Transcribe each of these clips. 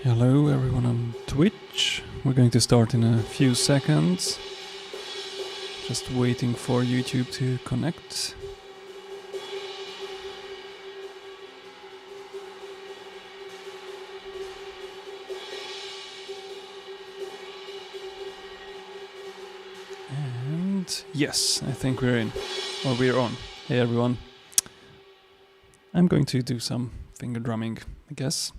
Hello everyone on Twitch. We're going to start in a few seconds. Just waiting for YouTube to connect. And yes, I think we're in. Or we're on. Hey everyone. I'm going to do some finger drumming, I guess.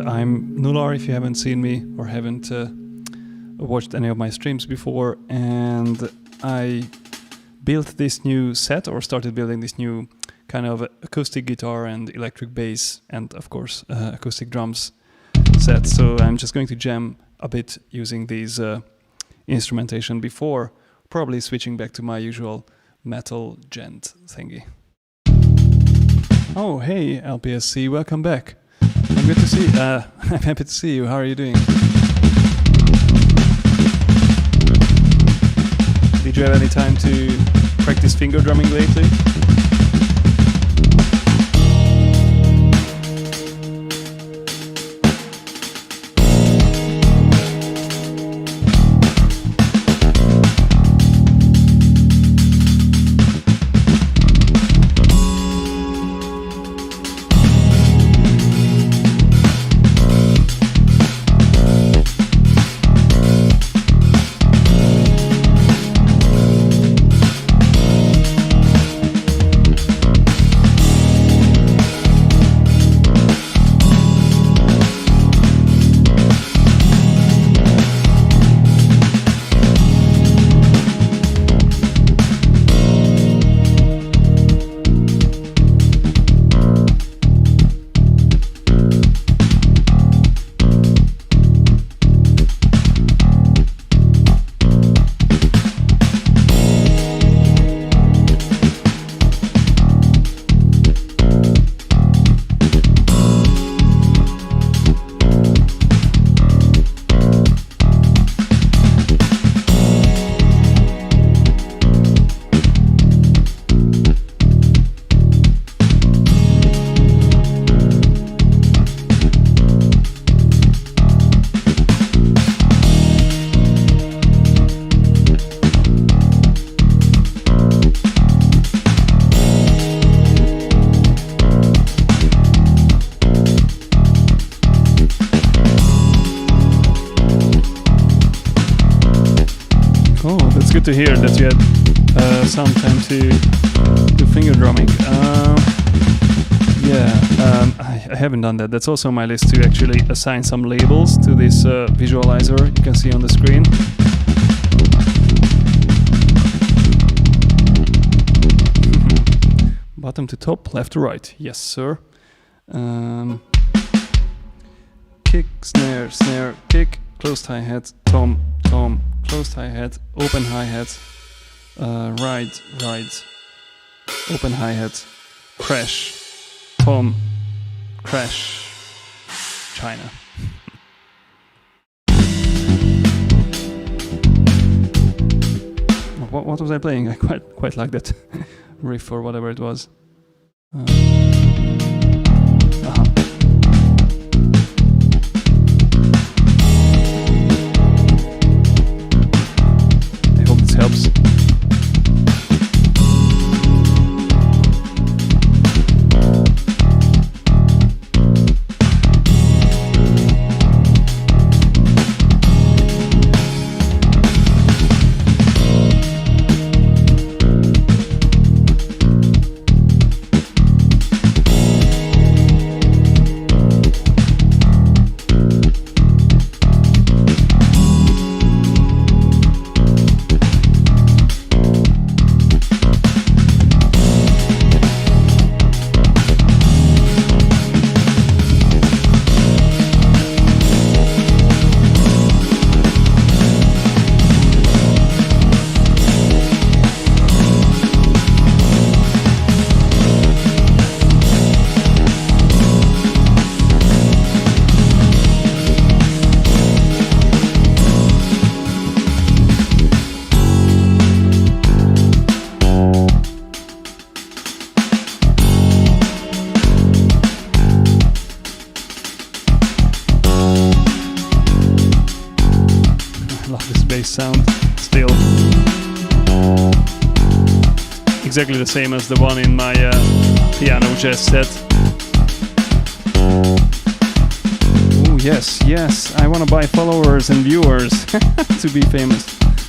I'm Nular, if you haven't seen me or haven't watched any of my streams before, and I built this new set, or started building this new kind of acoustic guitar and electric bass and of course acoustic drums set. So I'm just going to jam a bit using these instrumentation before probably switching back to my usual metal gent thingy. Oh, hey LPSC, welcome back. I'm good to see you. I'm happy to see you. How are you doing? Did you have any time to practice finger drumming lately? to hear that you had some time to do finger drumming. I haven't done that. That's also on my list to actually assign some labels to this visualizer you can see on the screen. Bottom to top, left to right. Yes, sir. Kick, snare, snare, kick, closed hi-hat, tom, tom, closed hi-hat, open hi-hat, right, right, open hi-hat, crash, tom, crash, China. What was I playing? I quite like that riff or whatever it was. I hope this helps. Sound still exactly the same as the one in my piano jazz set. Oh yes, yes, I want to buy followers and viewers to be famous.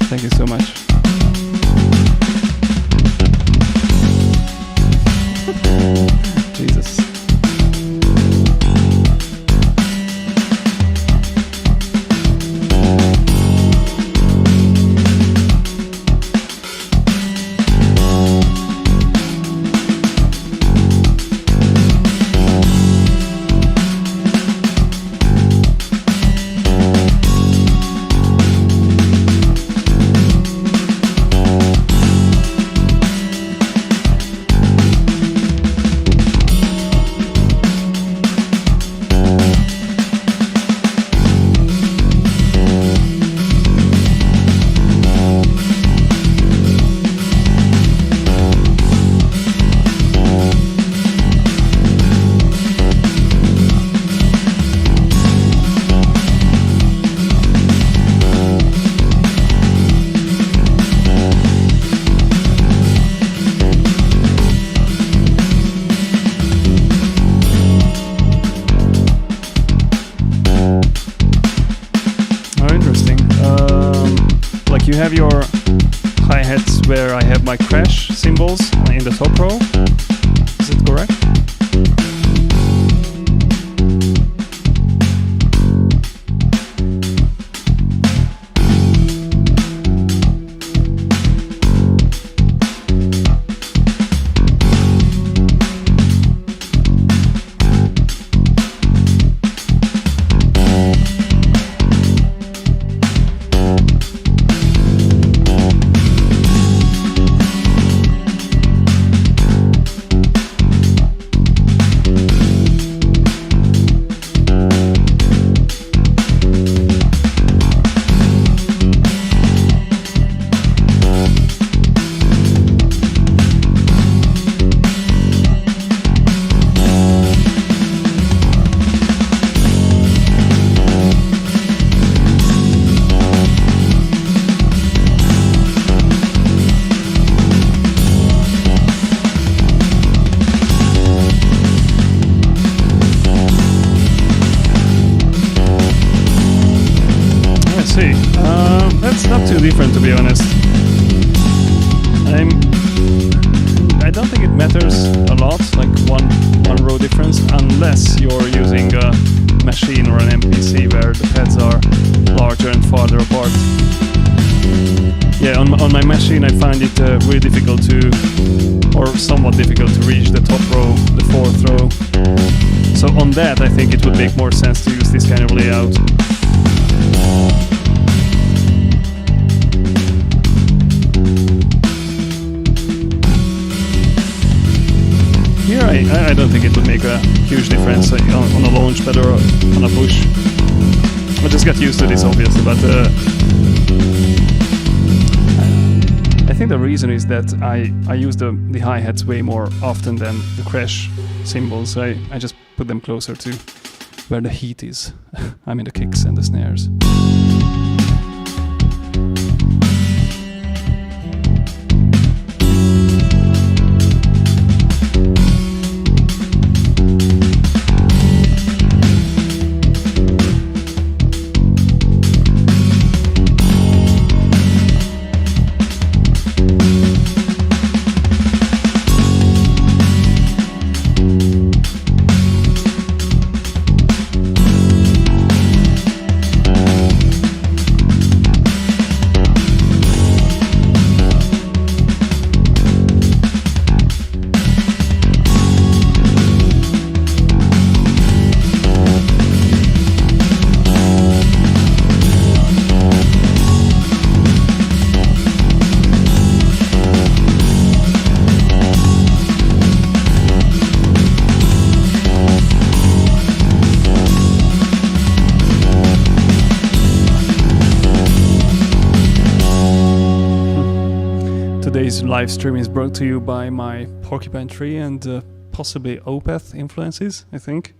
Thank you so much. Jesus. You have your hi-hats where I have my crash cymbals in the top row. Is it correct? That's not too different, to be honest. I don't think it matters a lot, like one row difference, unless you're using a machine or an MPC where the pads are larger and farther apart. Yeah, on my machine I find it really difficult or somewhat difficult to reach the top row, the fourth row. So on that I think it would make more sense to use this kind of layout. Here I don't think it would make a huge difference on a Launchpad or on a push. I just got used to this obviously, but I think the reason is that I use the hi-hats way more often than the crash cymbals. I just put them closer to where the heat is. I mean the kicks and the snares. Today's live stream is brought to you by my Porcupine Tree and possibly Opeth influences, I think.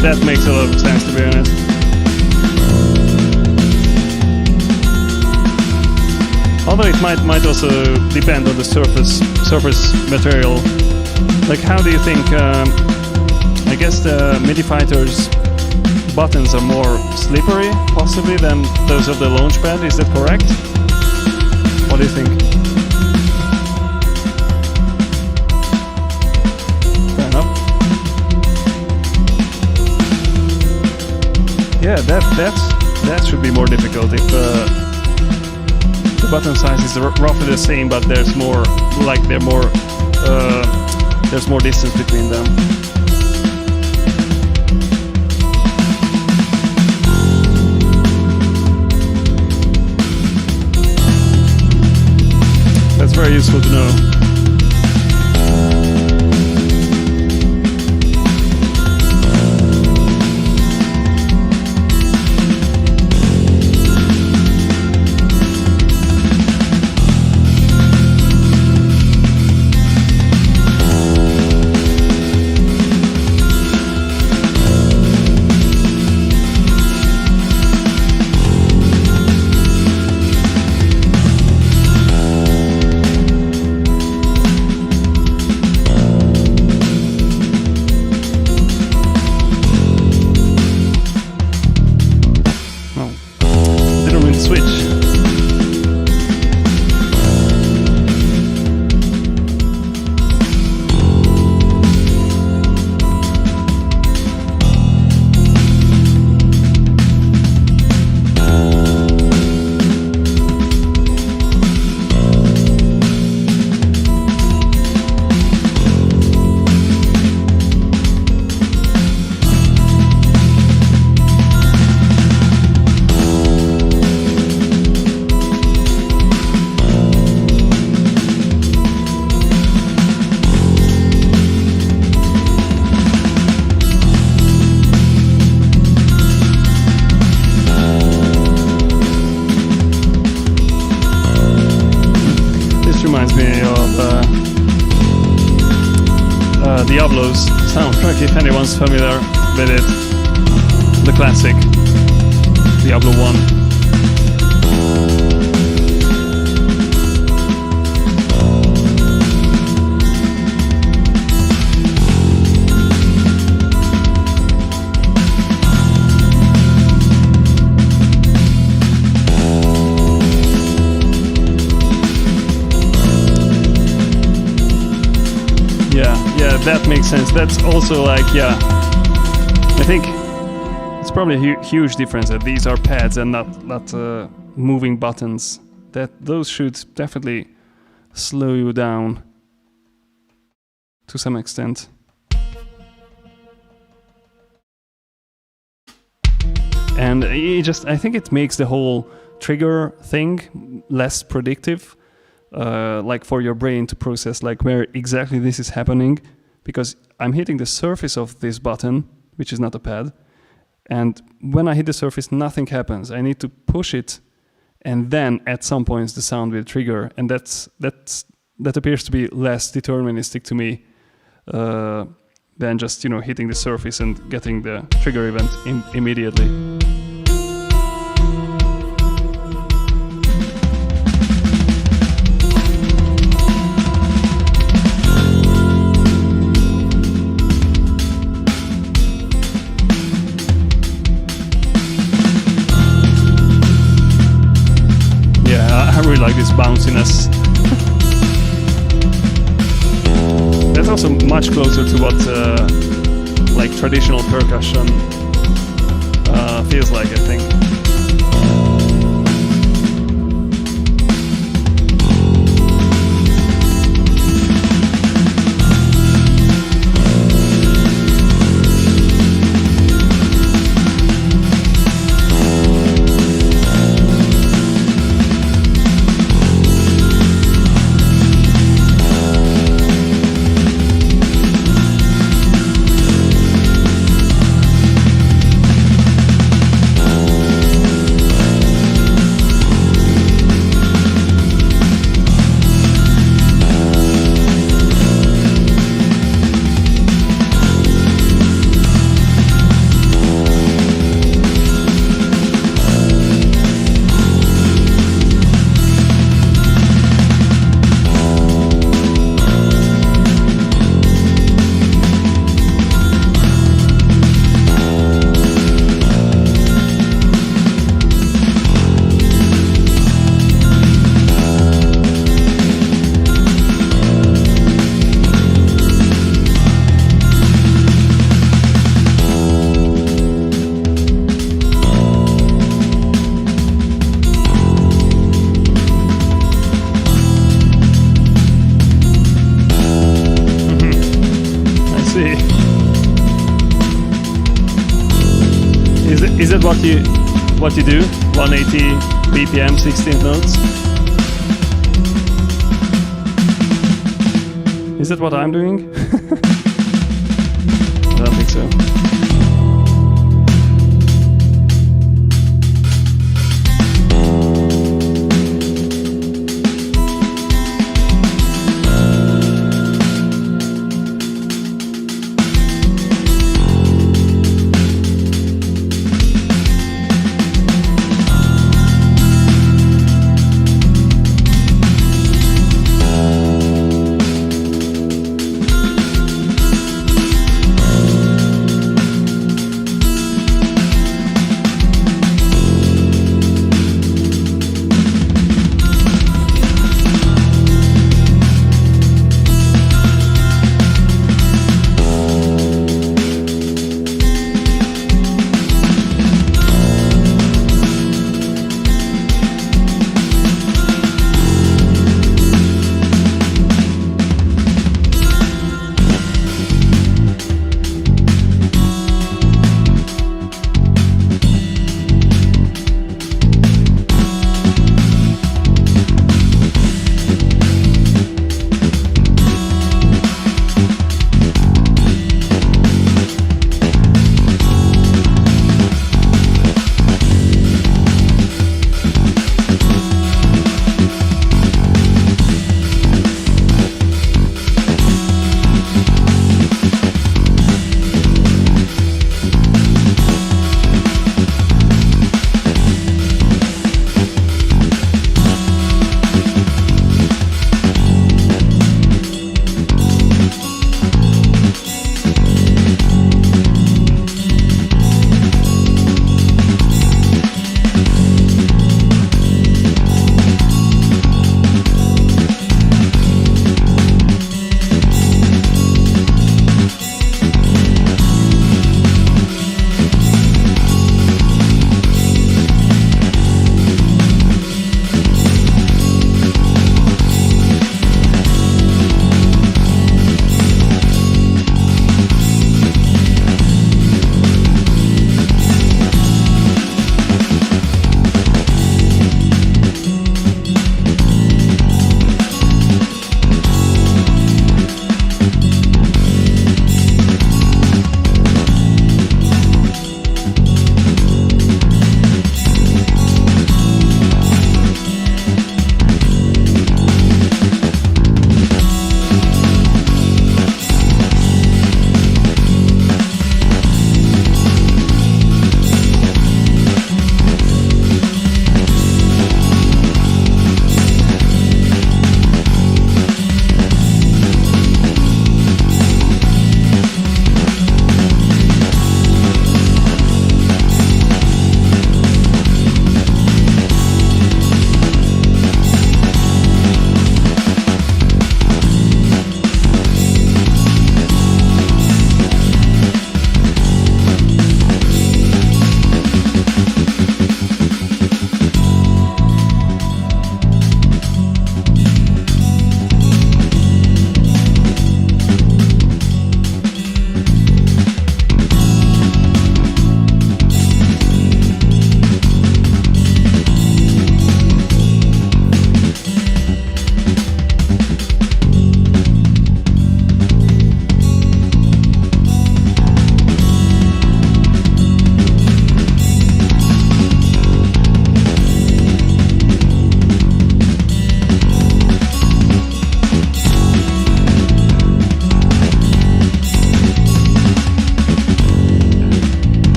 That makes a lot of sense, to be honest. Although it might also depend on the surface material. Like, how do you think? I guess the MIDI Fighter's buttons are more slippery, possibly, than those of the Launchpad. Is that correct? What do you think? Fair enough. Yeah, that should be more difficult if the button size is roughly the same, but there's more, like there's more distance between them. That's very useful to know. Diablo's soundtrack, if anyone's familiar with it. The classic Diablo 1. Yeah, that makes sense. That's also like, yeah, I think it's probably a huge difference that these are pads and not moving buttons. Those should definitely slow you down to some extent. And I think it makes the whole trigger thing less predictive. Like for your brain to process like where exactly this is happening, because I'm hitting the surface of this button, which is not a pad, and when I hit the surface nothing happens. I need to push it, and then at some points the sound will trigger, and that appears to be less deterministic to me than just, you know, hitting the surface and getting the trigger event immediately. I really like this bounciness. That's also much closer to what like traditional percussion feels like, I think. Is that what you do? 180 BPM, 16 notes? Is that what I'm doing? I don't think so.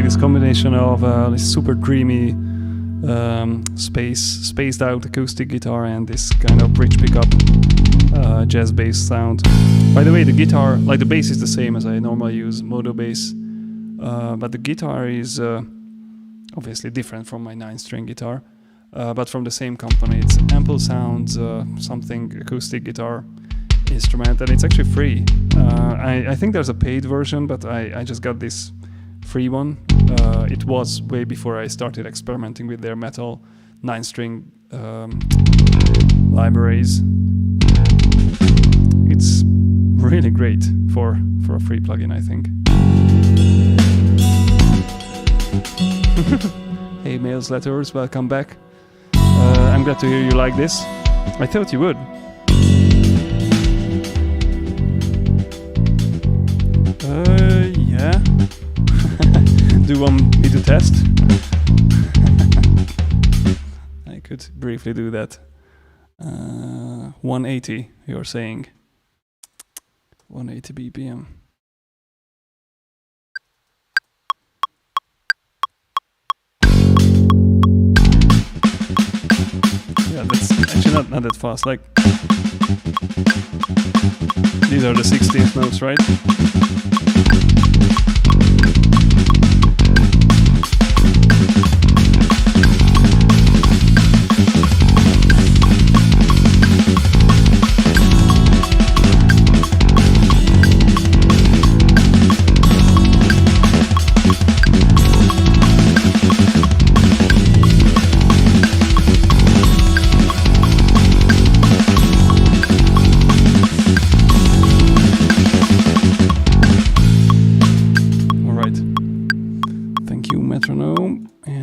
like this combination of this super dreamy spaced out acoustic guitar and this kind of bridge pickup jazz bass sound. By the way, the guitar, like the bass is the same as I normally use, modo bass, but the guitar is obviously different from my 9-string guitar, but from the same company. It's Ample Sounds something acoustic guitar instrument, and it's actually free. I think there's a paid version, but I just got this free one. It was way before I started experimenting with their metal 9-string libraries. It's really great for a free plugin, I think. Hey, mails, letters, welcome back. I'm glad to hear you like this. I thought you would. Yeah. Do you want me to test? I could briefly do that. 180, you're saying. 180 BPM. Yeah, that's actually not that fast. Like, these are the 16th notes, right?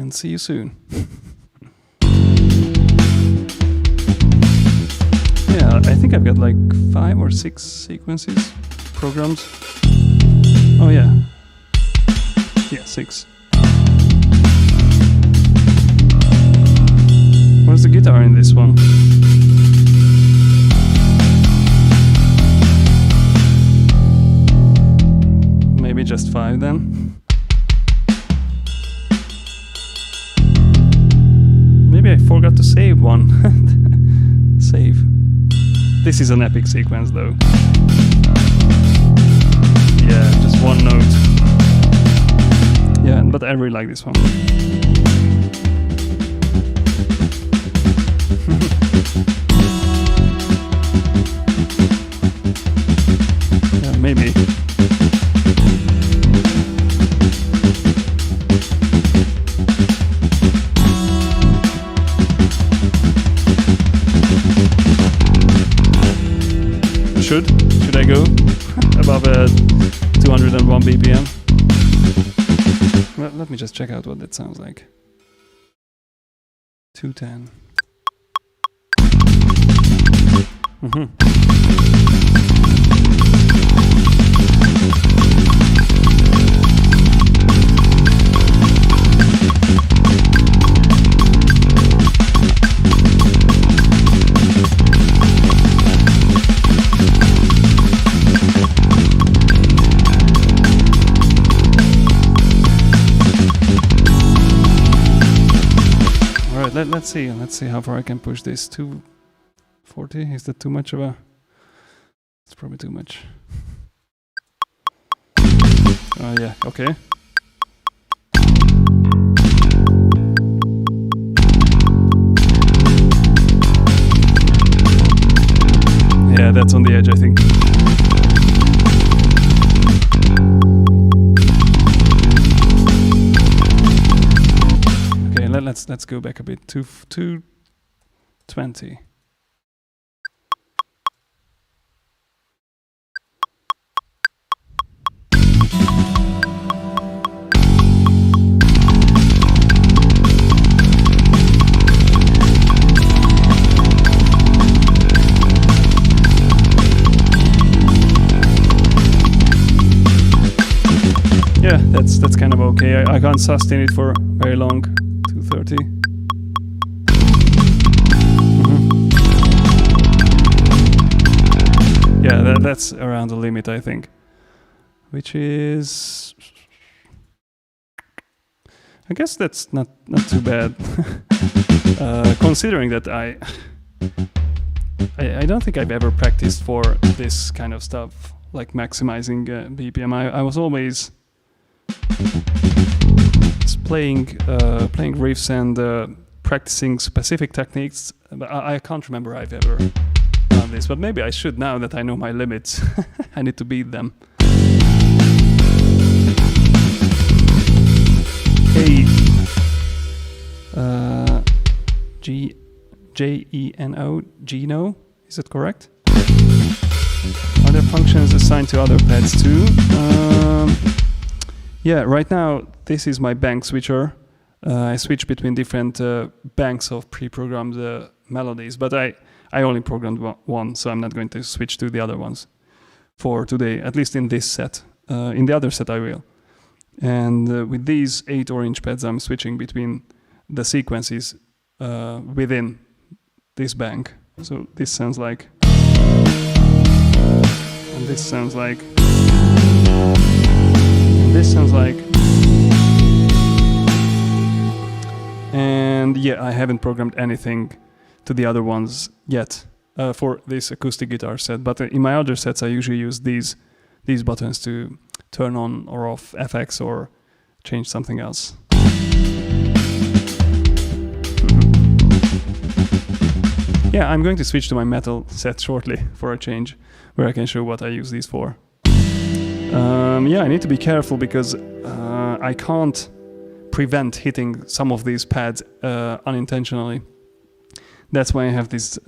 See you soon. Yeah, I think I've got like 5 or 6 sequences, programs. Oh yeah. Yeah, 6. Where's the guitar in this one? Maybe just 5 then. Maybe I forgot to save one. Save. This is an epic sequence though. Yeah, just one note. Yeah, but I really like this one. Yeah, maybe. Should I go above 201 BPM? Well, let me just check out what that sounds like. 210. Let's see how far I can push this. 240, is that too much of a... It's probably too much. Oh yeah, okay. Yeah, that's on the edge, I think. Let's go back a bit. 220. Yeah, that's kind of okay. I can't sustain it for very long. 230. Yeah, that's around the limit, I think. Which is... I guess that's not too bad. Considering that I don't think I've ever practiced for this kind of stuff, like maximizing BPM. I was always playing riffs and practicing specific techniques, but I can't remember I've ever done this. But maybe I should now that I know my limits. I need to beat them. Hey, Geno, Geno, is it correct? Are there functions assigned to other pads too? Yeah, right now this is my bank switcher. I switch between different banks of pre-programmed melodies, but I only programmed one, so I'm not going to switch to the other ones for today, at least in this set. In the other set I will. And with these 8 orange pads, I'm switching between the sequences within this bank. So this sounds like, and this sounds like, and this sounds like, and yeah, I haven't programmed anything to the other ones yet for this acoustic guitar set. But in my other sets, I usually use these buttons to turn on or off FX or change something else. Yeah, I'm going to switch to my metal set shortly for a change, where I can show what I use these for. Yeah, I need to be careful because I can't prevent hitting some of these pads unintentionally. That's why I have this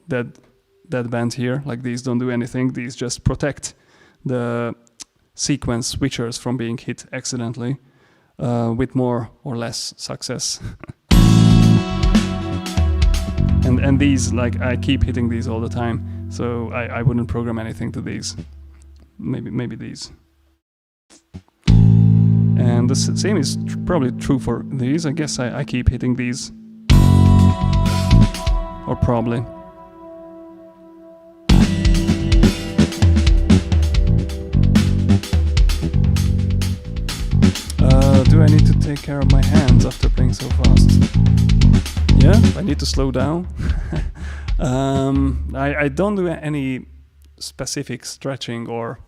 dead band here. Like, these don't do anything. These just protect the sequence switchers from being hit accidentally with more or less success. And these, like, I keep hitting these all the time, so I wouldn't program anything to these. Maybe these. And the same is probably true for these. I guess I keep hitting these. Or probably. Do I need to take care of my hands after playing so fast? Yeah, I need to slow down. I don't do any specific stretching or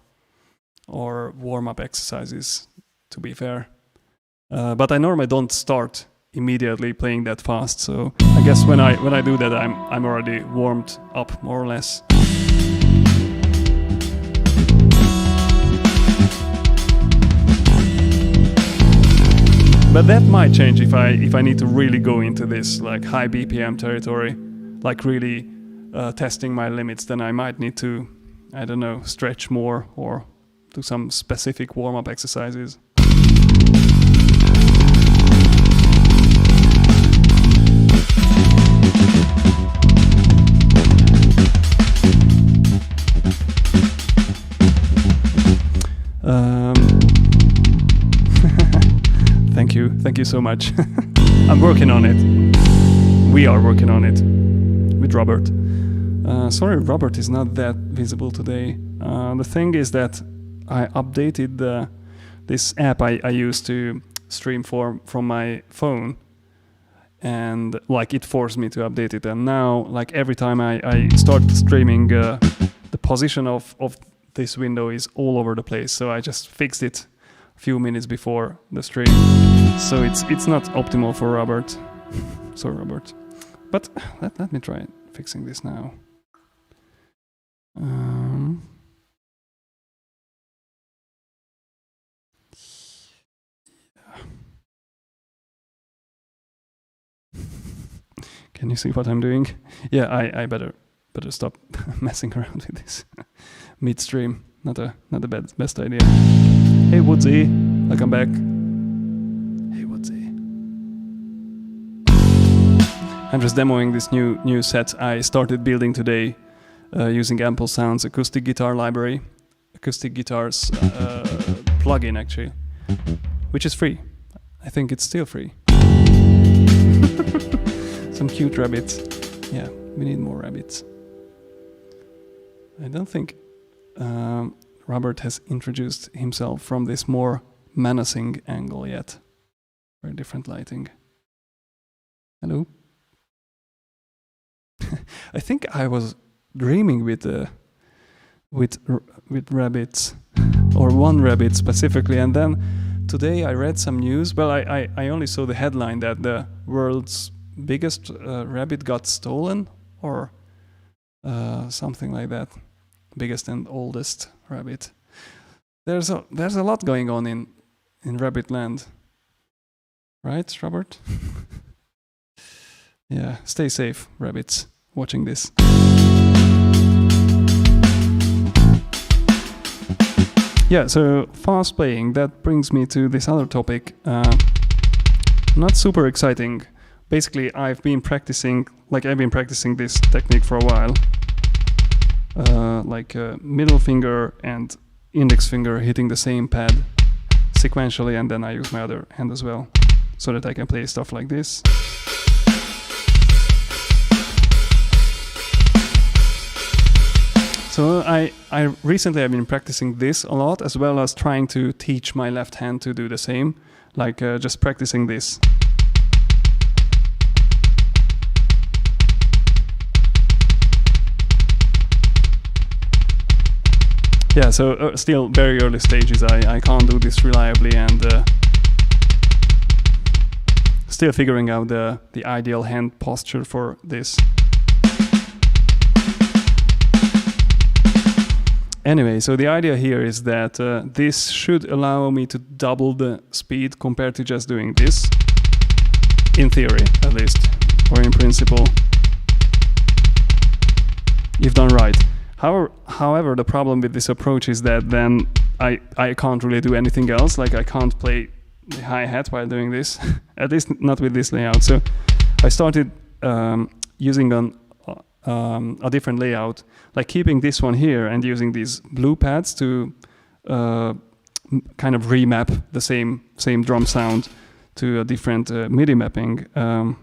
warm-up exercises, to be fair. But I normally don't start immediately playing that fast, so I guess when I do that, I'm already warmed up more or less. But that might change if I need to really go into this like high BPM territory, like really testing my limits. Then I might need to, I don't know, stretch more or do some specific warm-up exercises. Thank you so much. I'm working on it. We are working on it with Robert. Sorry, Robert is not that visible today. The thing is that I updated this app I used to stream from my phone, and like it forced me to update it. And now, like every time I start streaming, the position of this window is all over the place. So I just fixed it a few minutes before the stream. So it's not optimal for Robert. Sorry, Robert. But let me try fixing this now. Can you see what I'm doing? Yeah, I better stop messing around with this midstream. Not a best idea. Hey Woodsy, welcome back. Hey Woodsy. I'm just demoing this new set I started building today using Ample Sound's acoustic guitar library, acoustic guitars plugin actually, which is free. I think it's still free. Some cute rabbits. Yeah, we need more rabbits. I don't think Robert has introduced himself from this more menacing angle yet. Very different lighting. Hello. I think I was dreaming with rabbits, or one rabbit specifically, and then today I read some news. Well, I only saw the headline that the world's biggest rabbit got stolen, or something like that. Biggest and oldest rabbit. There's a lot going on in rabbit land, right, Robert? Yeah, stay safe, rabbits, watching this. Yeah, so fast playing, that brings me to this other topic. Not super exciting. Basically, I've been practicing this technique for a while. Middle finger and index finger hitting the same pad sequentially, and then I use my other hand as well, so that I can play stuff like this. So I recently have been practicing this a lot, as well as trying to teach my left hand to do the same, like just practicing this. Yeah, so still very early stages. I can't do this reliably, and still figuring out the ideal hand posture for this. Anyway, so the idea here is that this should allow me to double the speed compared to just doing this, in theory at least, or in principle, if done right. However, the problem with this approach is that then I can't really do anything else, like I can't play the hi-hat while doing this, at least not with this layout. So I started using a different layout, like keeping this one here and using these blue pads to kind of remap the same drum sound to a different MIDI mapping. I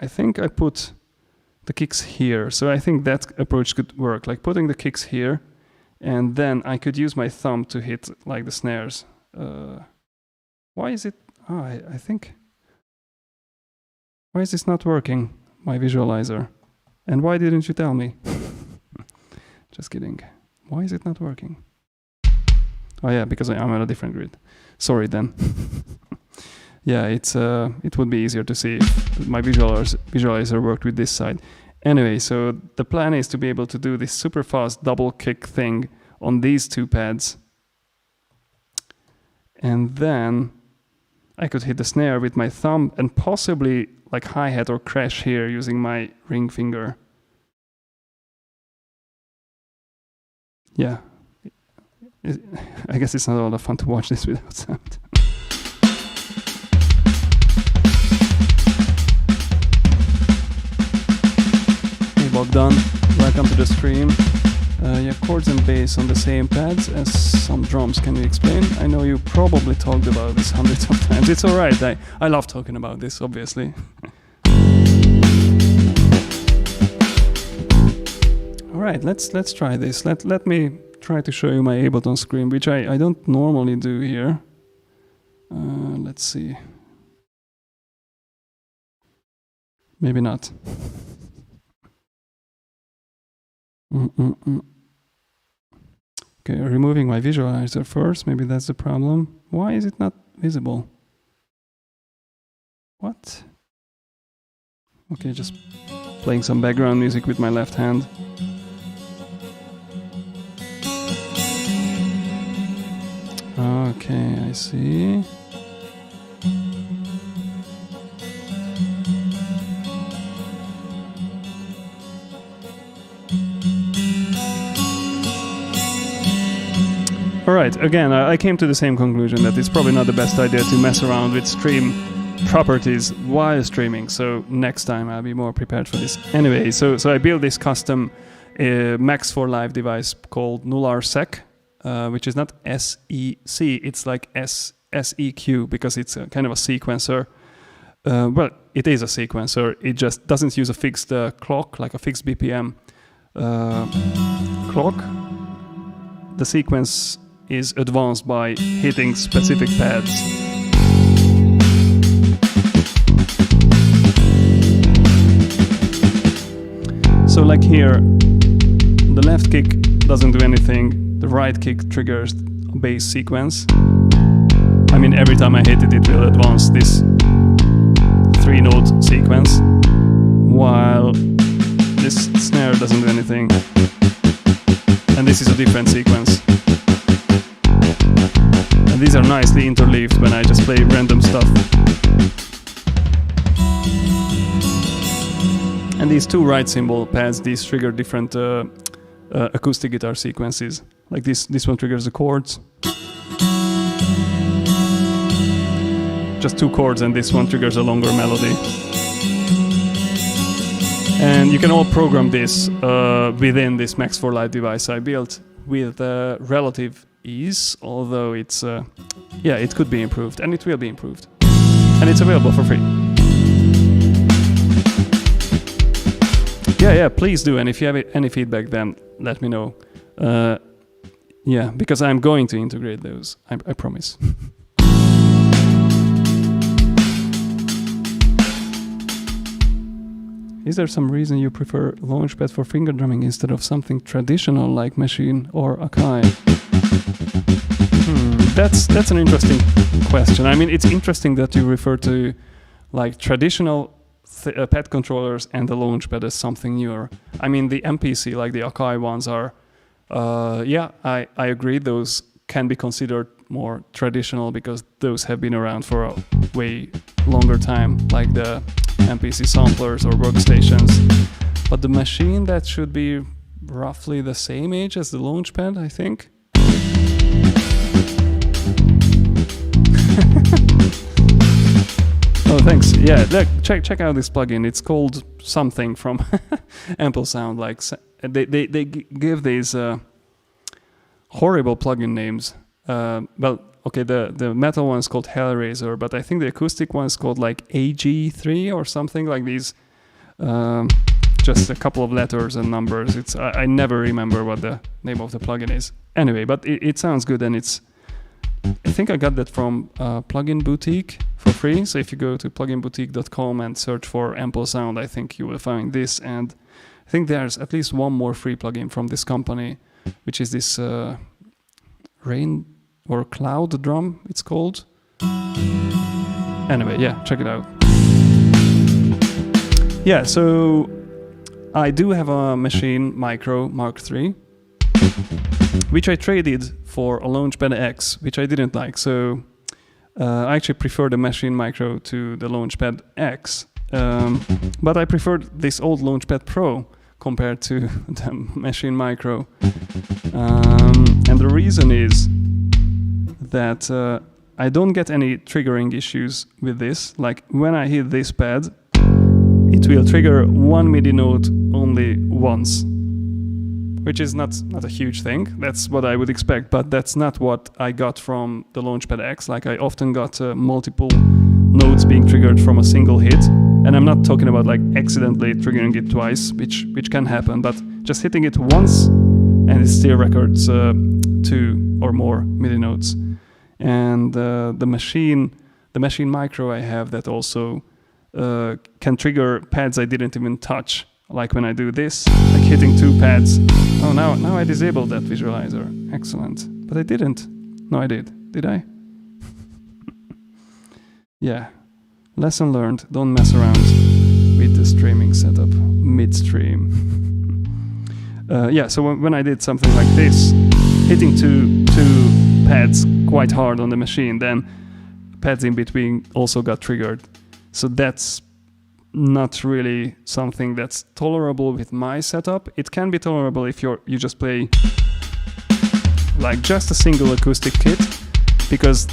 think I put the kicks here, so I think that approach could work, like putting the kicks here, and then I could use my thumb to hit like the snares. Why is it? Oh, I think. Why is this not working, my visualizer? And why didn't you tell me? Just kidding. Why is it not working? Oh yeah, because I'm on a different grid. Sorry then. Yeah, it would be easier to see if my visualizer worked with this side. Anyway, so the plan is to be able to do this super fast double kick thing on these two pads. And then I could hit the snare with my thumb and possibly like hi-hat or crash here using my ring finger. Yeah. I guess it's not a lot of fun to watch this without sound. Hey Bogdan, welcome to the stream. Yeah, chords and bass on the same pads as some drums. Can you explain? I know you probably talked about this hundreds of times. It's all right. I love talking about this, obviously. All right, let's try this. Let me try to show you my Ableton screen, which I don't normally do here. Let's see. Maybe not. Okay, removing my visualizer first. Maybe that's the problem. Why is it not visible? What? Okay, just playing some background music with my left hand. Okay, I see. Alright, again, I came to the same conclusion that it's probably not the best idea to mess around with stream properties while streaming, so next time I'll be more prepared for this. Anyway, so I built this custom Max for Live device called Nular Sec, which is not SEC, it's like SEQ, because it's a kind of a sequencer. Well, it is a sequencer, it just doesn't use a fixed clock, like a fixed BPM clock. The sequence is advanced by hitting specific pads. like here, the left kick doesn't do anything, the right kick triggers a bass sequence. I mean, every time I hit it, it will advance this 3-note sequence, while this snare doesn't do anything. And this is a different sequence. And these are nicely interleaved when I just play random stuff. And these two right cymbal pads, these trigger different acoustic guitar sequences. Like this one triggers the chords. Just 2 chords, and this one triggers a longer melody. And you can all program this within this Max for Light device I built with relative ease, although it's, yeah, it could be improved, and it will be improved. And it's available for free. Yeah, please do, and if you have any feedback, then let me know. Yeah, because I'm going to integrate those, I promise. Is there some reason you prefer Launchpad for finger drumming instead of something traditional like Machine or Archetype? That's an interesting question. I mean, it's interesting that you refer to like traditional pad controllers and the Launchpad as something newer. I mean, the MPC, like the Akai ones are, yeah, I agree, those can be considered more traditional because those have been around for a way longer time, like the MPC samplers or workstations. But the Machine, that should be roughly the same age as the Launchpad, I think. Oh, thanks. Yeah, look, check out this plugin. It's called something from Ample Sound. Like they give these horrible plugin names. Well, okay, the metal one is called Hellraiser, but I think the acoustic one is called like AG3 or something like these. Just a couple of letters and numbers. It's I never remember what the name of the plugin is. Anyway, but it sounds good, and it's. I think I got that from Plugin Boutique for free. So if you go to pluginboutique.com and search for Ample Sound, I think you will find this. And I think there's at least one more free plugin from this company, which is this Rain or Cloud Drum, it's called. Anyway, yeah, check it out. Yeah, so I do have a Machine Micro Mark III, which I traded for a Launchpad X, which I didn't like. So I actually prefer the Machine Micro to the Launchpad X. But I preferred this old Launchpad Pro compared to the Machine Micro. And the reason is that I don't get any triggering issues with this. Like when I hit this pad, it will trigger one MIDI note only once, which is not a huge thing. That's what I would expect, but that's not what I got from the Launchpad X. Like I often got multiple notes being triggered from a single hit, and I'm not talking about like accidentally triggering it twice, which can happen, but just hitting it once and it still records 2 or more MIDI notes. And the Machine Micro I have that also can trigger pads I didn't even touch. Like when I do this, like hitting 2 pads. Oh, now I disabled that visualizer. Excellent. But I didn't. No, I did. Did I? Yeah. Lesson learned. Don't mess around with the streaming setup midstream. Yeah, so when I did something like this, hitting two pads quite hard on the Machine, then pads in between also got triggered. So that's not really something that's tolerable with my setup. It can be tolerable if you just play like just a single acoustic kit, because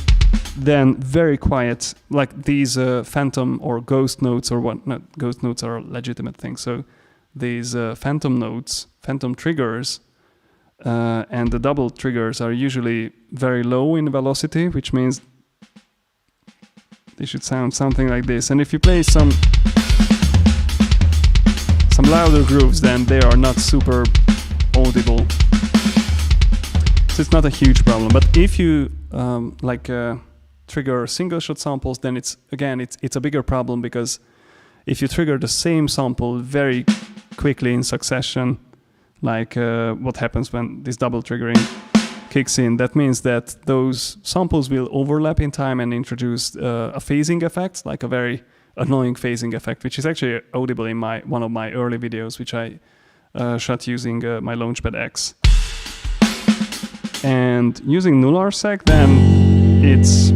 then very quiet, like these phantom or ghost notes or what, no, ghost notes are a legitimate thing. So these phantom notes, phantom triggers, and the double triggers are usually very low in velocity, which means they should sound something like this. And if you play some louder grooves, then they are not super audible. So it's not a huge problem. But if you trigger single shot samples, then it's a bigger problem, because if you trigger the same sample very quickly in succession, like what happens when this double triggering kicks in. That means that those samples will overlap in time and introduce a phasing effect, like a very annoying phasing effect, which is actually audible in one of my early videos, which I shot using my Launchpad X. And using nularmusic, then it's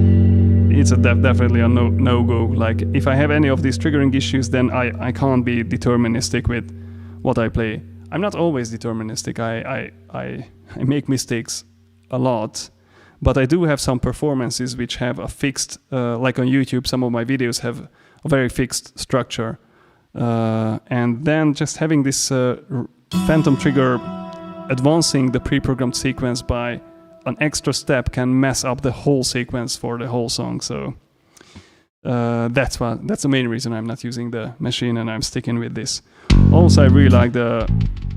definitely a no-go. Like if I have any of these triggering issues, then I can't be deterministic with what I play. I'm not always deterministic. I make mistakes a lot, but I do have some performances which have a fixed, like on YouTube, some of my videos have a very fixed structure. And then just having this phantom trigger advancing the pre-programmed sequence by an extra step can mess up the whole sequence for the whole song. So that's the main reason I'm not using the machine and I'm sticking with this. Also, I really like the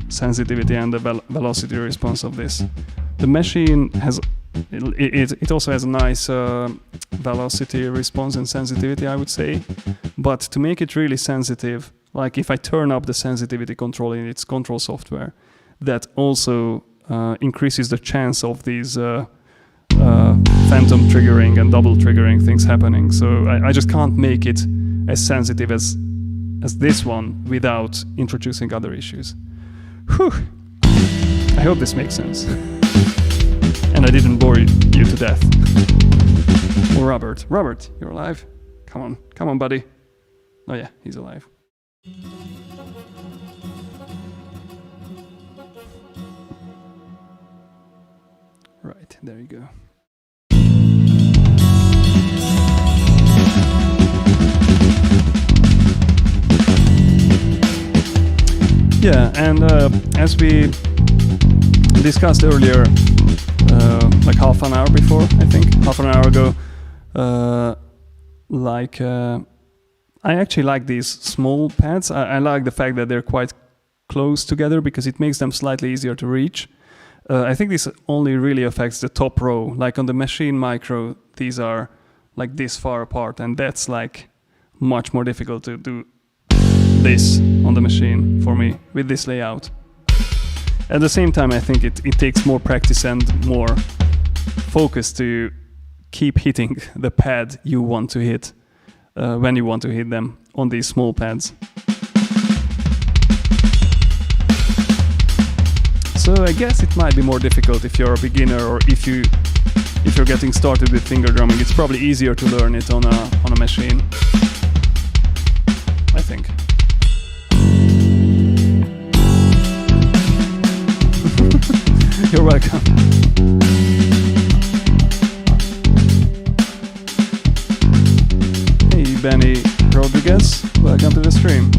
sensitivity and the velocity response of this. The machine has it also has a nice velocity response and sensitivity, I would say. But to make it really sensitive, like if I turn up the sensitivity control in its control software, that also increases the chance of these phantom triggering and double triggering things happening. So I just can't make it as sensitive as this one without introducing other issues. Whew. I hope this makes sense. And I didn't bore you to death. Or Robert, you're alive? Come on, buddy. Oh yeah, he's alive. Right, there you go. Yeah, and as we discussed earlier, like half an hour before, I think, half an hour ago, I actually like these small pads. I like the fact that they're quite close together because it makes them slightly easier to reach. I think this only really affects the top row. Like on the Machine Micro, these are like this far apart, and that's like much more difficult to do this on the machine for me with this layout. At the same time, I think it takes more practice and more focus to keep hitting the pad you want to hit when you want to hit them on these small pads. So I guess it might be more difficult if you're a beginner or if you're getting started with finger drumming. It's probably easier to learn it on a machine, I think. You're welcome. Hey, Benny Rodriguez, welcome to the stream.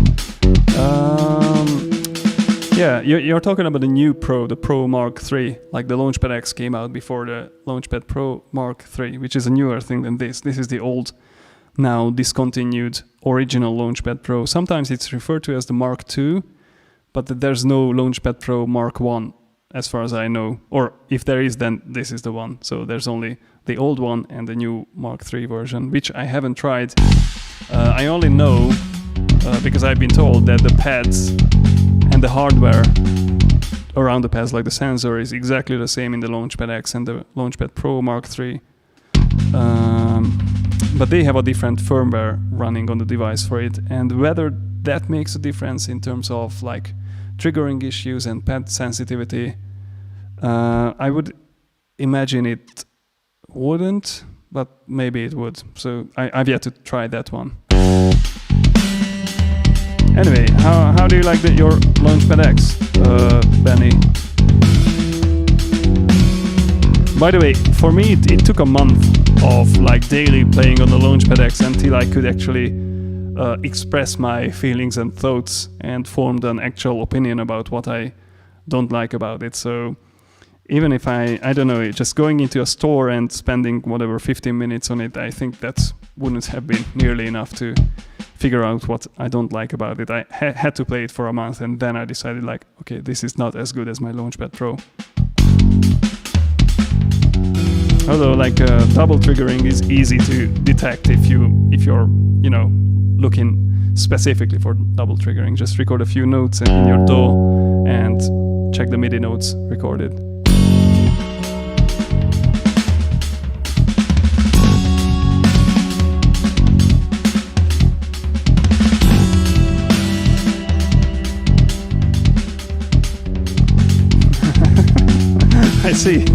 Yeah, you're talking about the new Pro, the Pro Mark III. Like the Launchpad X came out before the Launchpad Pro Mark III, which is a newer thing than this. This is the old, now discontinued original Launchpad Pro. Sometimes it's referred to as the Mark II, but there's no Launchpad Pro Mark I, as far as I know. Or if there is, then this is the one. So there's only the old one and the new Mark III version, which I haven't tried. I only know, because I've been told that the pads and the hardware around the pads, like the sensor, is exactly the same in the Launchpad X and the Launchpad Pro Mark III. But they have a different firmware running on the device for it. And whether that makes a difference in terms of like triggering issues and pad sensitivity, I would imagine it wouldn't, but maybe it would. So I've yet to try that one. Anyway, how do you like your Launchpad X, Benny? By the way, for me it took a month of like daily playing on the Launchpad X until I could actually express my feelings and thoughts and formed an actual opinion about what I don't like about it. So even if I don't know, just going into a store and spending whatever 15 minutes on it, I think that wouldn't have been nearly enough to figure out what I don't like about it. I had to play it for a month, and then I decided like, okay, this is not as good as my Launchpad Pro. Although like double triggering is easy to detect if you're looking specifically for double triggering. Just record a few notes in your DAW and check the MIDI notes recorded. I see.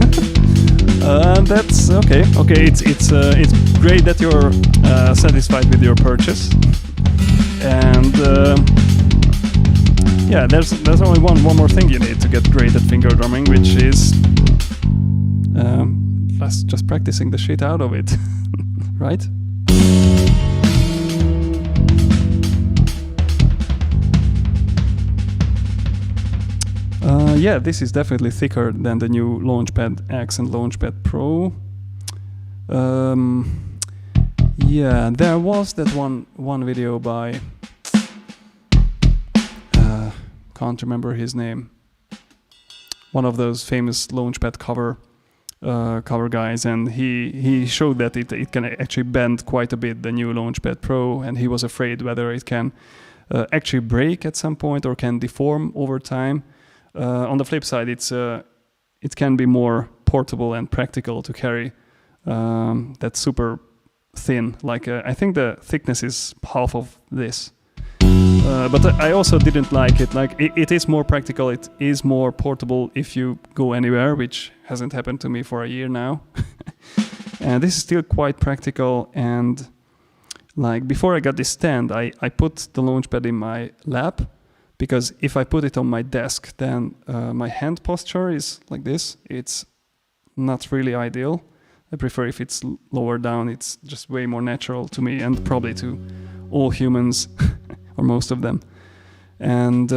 That's okay. Okay, it's great that you're satisfied with your purchase, and yeah, there's only one more thing you need to get great at finger drumming, which is just practicing the shit out of it, right? Yeah, this is definitely thicker than the new Launchpad X and Launchpad Pro. Yeah, there was that one video by can't remember his name. One of those famous Launchpad cover guys, and he showed that it can actually bend quite a bit, the new Launchpad Pro, and he was afraid whether it can actually break at some point or can deform over time. On the flip side, it can be more portable and practical to carry. That's super thin. Like I think the thickness is half of this. But I also didn't like it. Like it is more practical. It is more portable if you go anywhere, which hasn't happened to me for a year now. And this is still quite practical. And like before I got this stand, I put the Launchpad in my lap. Because if I put it on my desk, then my hand posture is like this. It's not really ideal. I prefer if it's lower down. It's just way more natural to me and probably to all humans, or most of them. And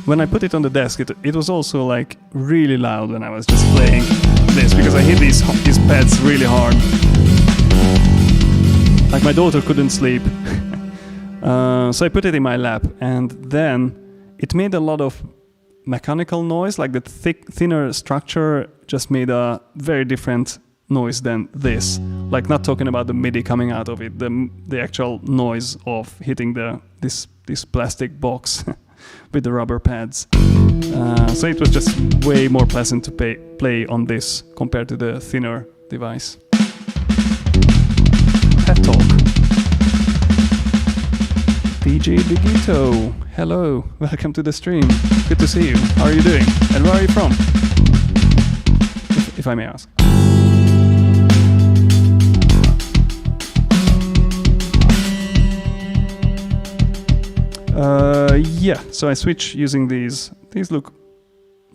when I put it on the desk, it was also like really loud when I was just playing this, because I hit these pads really hard. Like my daughter couldn't sleep. So I put it in my lap, and then it made a lot of mechanical noise. Like the thinner structure just made a very different noise than this. Like not talking about the MIDI coming out of it, the actual noise of hitting this plastic box with the rubber pads. So it was just way more pleasant to play on this compared to the thinner device. Pet talk. DJ Digito, hello, welcome to the stream. Good to see you. How are you doing? And where are you from? If I may ask. Yeah, so I switch using these. These look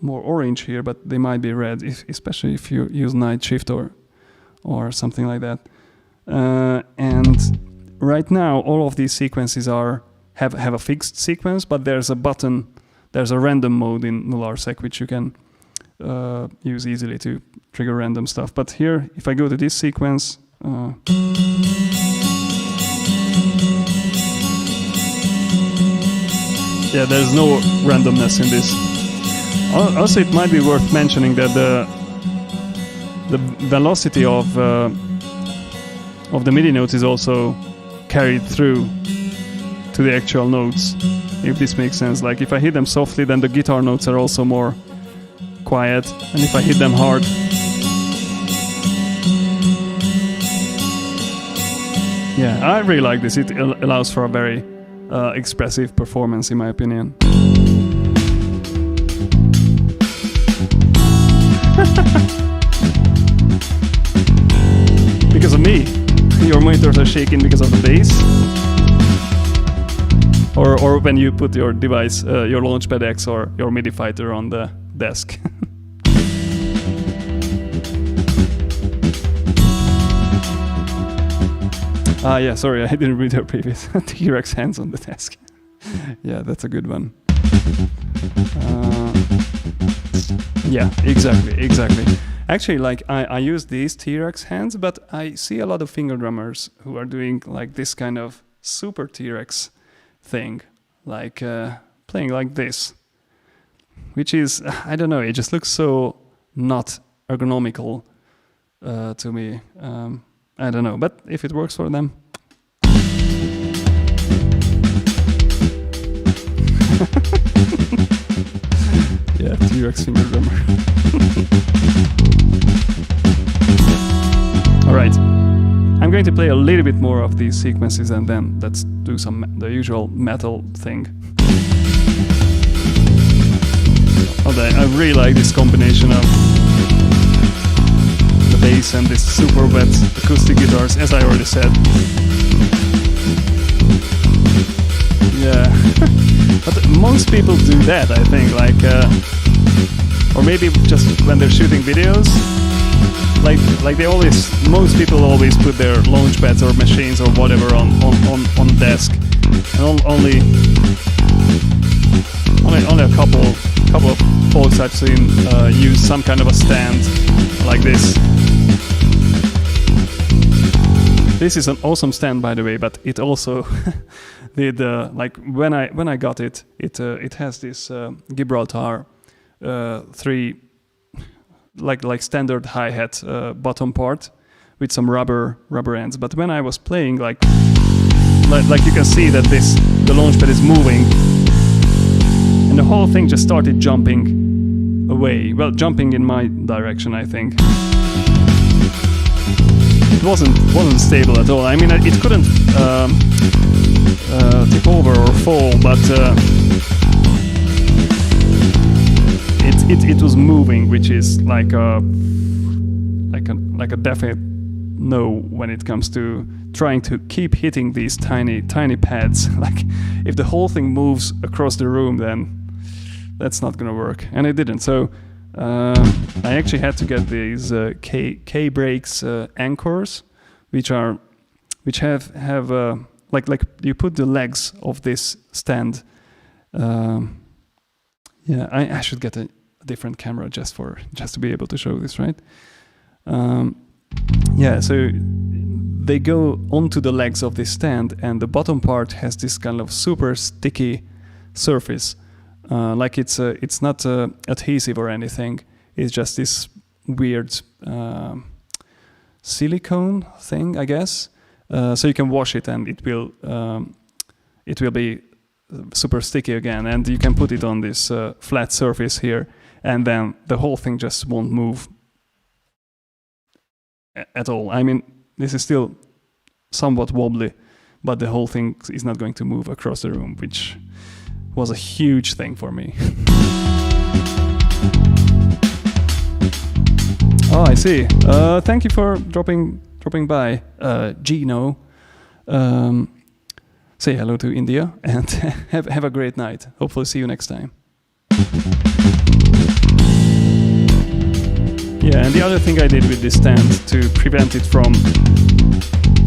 more orange here, but they might be red, especially if you use night shift or something like that. And right now, all of these sequences have a fixed sequence, but there's a button, there's a random mode in nularmusic, which you can use easily to trigger random stuff. But here, if I go to this sequence, yeah, there's no randomness in this. Also, it might be worth mentioning that the velocity of the MIDI notes is also carried through to the actual notes, if this makes sense. Like if I hit them softly, then the guitar notes are also more quiet, and if I hit them hard, yeah, I really like this. It allows for a very expressive performance, in my opinion. Because of me. Your monitors are shaking because of the bass, or when you put your device, your Launchpad X or your MIDI fighter on the desk. Yeah, sorry, I didn't read your previous T-Rex hands on the desk. Yeah, that's a good one. Yeah, exactly. Actually, like I use these T-Rex hands, but I see a lot of finger drummers who are doing like this kind of super T-Rex thing, like playing like this, which is, I don't know, it just looks so not ergonomical to me. I don't know, but if it works for them. works, finger drummer. Alright, I'm going to play a little bit more of these sequences and then let's do the usual metal thing. Although I really like this combination of the bass and this super wet acoustic guitars, as I already said. Yeah, but most people do that, I think, like, or maybe just when they're shooting videos, like they always, most people always put their launchpads or machines or whatever on the desk, and only a couple of folks I've seen use some kind of a stand like this. This is an awesome stand, by the way, but it also did like when I got it, it has this Gibraltar 3 like standard hi-hat bottom part with some rubber ends. But when I was playing, like you can see that the launchpad is moving, and the whole thing just started jumping away. Well, jumping in my direction, I think. It wasn't stable at all. I mean, it couldn't tip over or fall, but it was moving, which is like a definite no when it comes to trying to keep hitting these tiny pads. Like, if the whole thing moves across the room, then that's not gonna work, and it didn't. So I actually had to get these K brakes anchors, which have like you put the legs of this stand. Yeah, I should get a different camera just to be able to show this, right? Yeah, so they go onto the legs of this stand, and the bottom part has this kind of super sticky surface. Like it's not adhesive or anything. It's just this weird silicone thing, I guess. So you can wash it, and it will be super sticky again. And you can put it on this flat surface here, and then the whole thing just won't move at all. I mean, this is still somewhat wobbly, but the whole thing is not going to move across the room, which was a huge thing for me. Oh, I see. Thank you for dropping by, Gino. Say hello to India and have a great night. Hopefully see you next time. Yeah, and the other thing I did with this stand to prevent it from,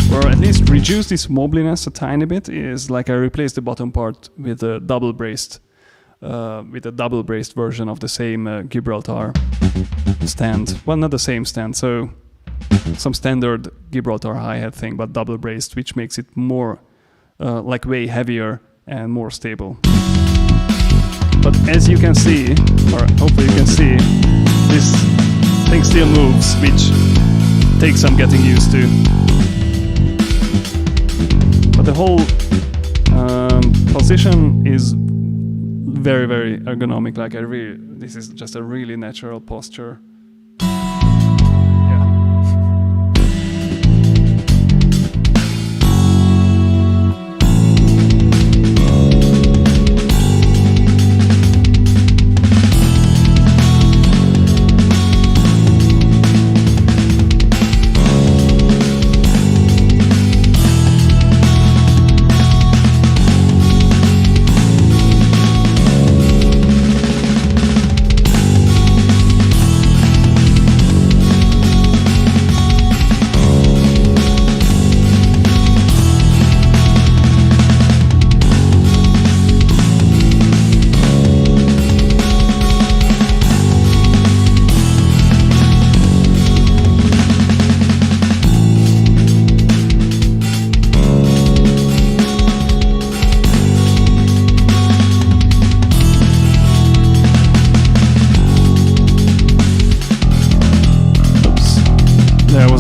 or at least reduce this wobbliness a tiny bit, is like I replaced the bottom part with a double braced version of the same Gibraltar stand. Well, not the same stand, so some standard Gibraltar hi-hat thing, but double braced, which makes it more like way heavier and more stable. But as you can see, or hopefully you can see, this thing still moves, which takes some getting used to. But the whole position is very, very ergonomic. Like this is just a really natural posture.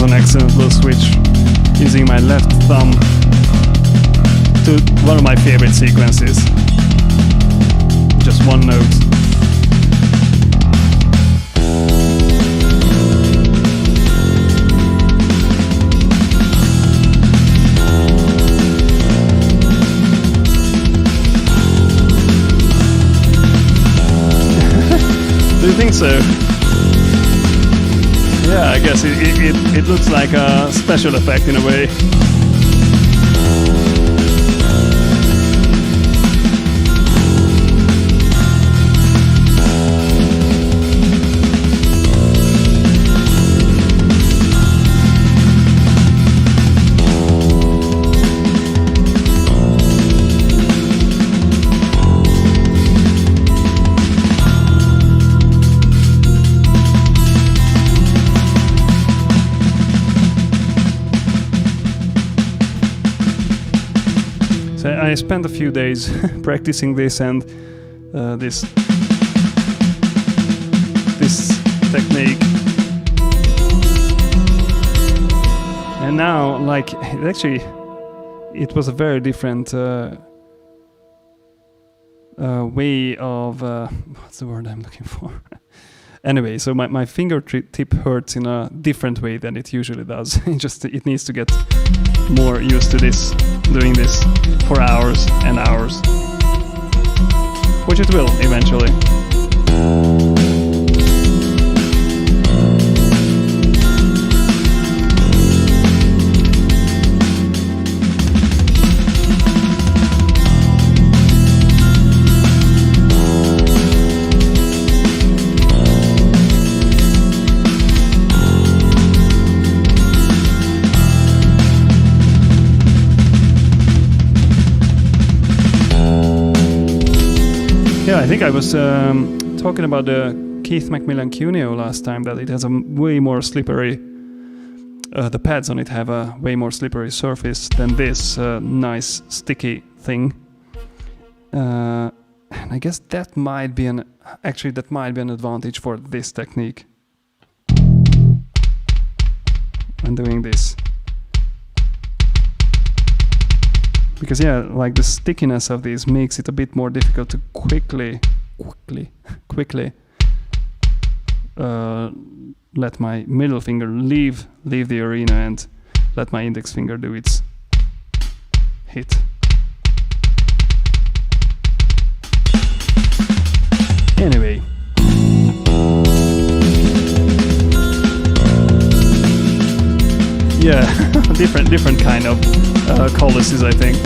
Accidental switch using my left thumb to one of my favorite sequences. Just one note. think so? Yeah, I guess it looks like a special effect in a way. I spent a few days practicing this and this technique, and now, like, it was a very different way of what's the word I'm looking for? Anyway, so my fingertip hurts in a different way than it usually does. It needs to get more used to this, doing this for hours and hours, which it will eventually. Yeah, I think I was talking about the Keith Macmillan Cuneo last time, that it has a way more slippery, the pads on it have a way more slippery surface than this nice sticky thing. And I guess that might be an advantage for this technique. I'm doing this. Because yeah, like the stickiness of these makes it a bit more difficult to quickly let my middle finger leave the arena and let my index finger do its hit. Anyway. Yeah, different kind of colours, I think.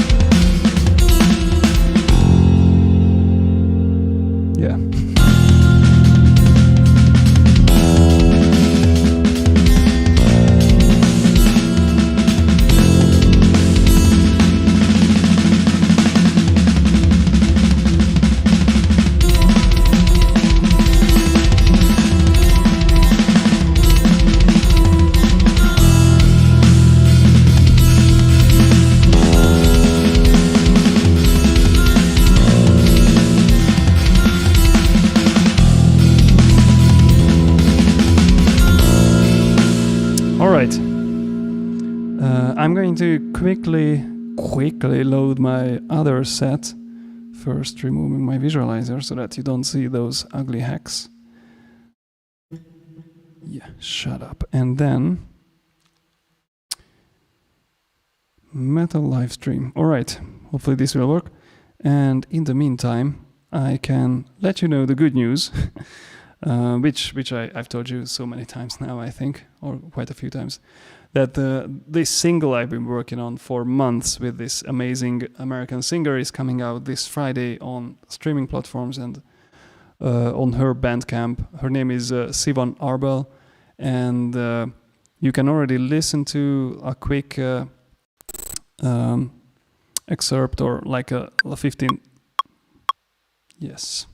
Yeah. I'm going to quickly load my other set, first removing my visualizer so that you don't see those ugly hacks. Yeah, shut up. And then Metal Livestream. Alright, hopefully this will work. And in the meantime, I can let you know the good news, which I've told you so many times now, I think, or quite a few times, that this single I've been working on for months with this amazing American singer is coming out this Friday on streaming platforms and on her Bandcamp. Her name is Sivan Arbel, and you can already listen to a quick excerpt, or like a 15... Yes.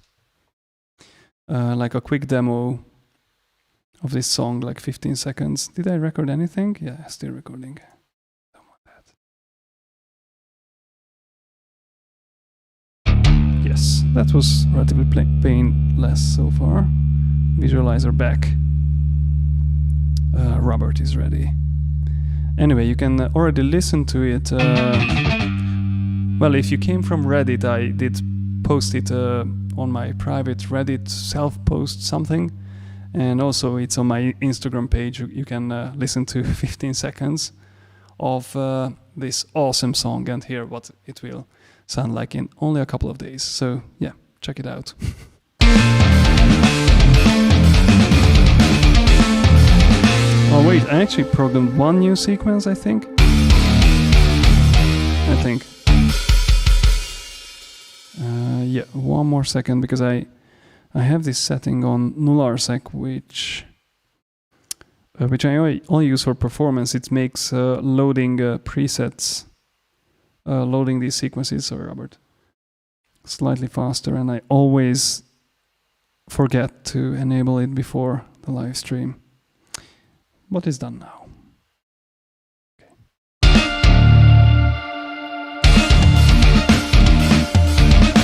Like a quick demo of this song, like 15 seconds. Did I record anything? Yeah, still recording. Don't want that. Yes, that was relatively painless so far. Visualizer back. Robert is ready. Anyway, you can already listen to it. Well, if you came from Reddit, I did post it on my private Reddit self-post something. And also it's on my Instagram page. You can listen to 15 seconds of this awesome song and hear what it will sound like in only a couple of days. So yeah, check it out. Oh wait, I actually programmed one new sequence, I think. Yeah, one more second, because I have this setting on nularmusic, which I only use for performance. It makes loading presets, loading these sequences, sorry Robert, slightly faster, and I always forget to enable it before the live stream. What is done now? Okay.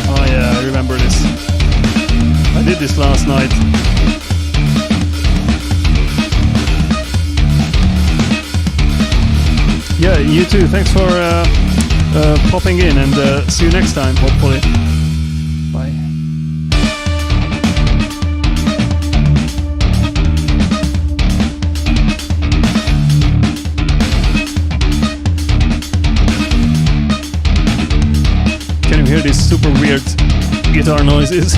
Oh yeah, I remember this. I did this last night. Yeah, you too. Thanks for popping in, and see you next time, hopefully. Bye. Can you hear these super weird guitar noises?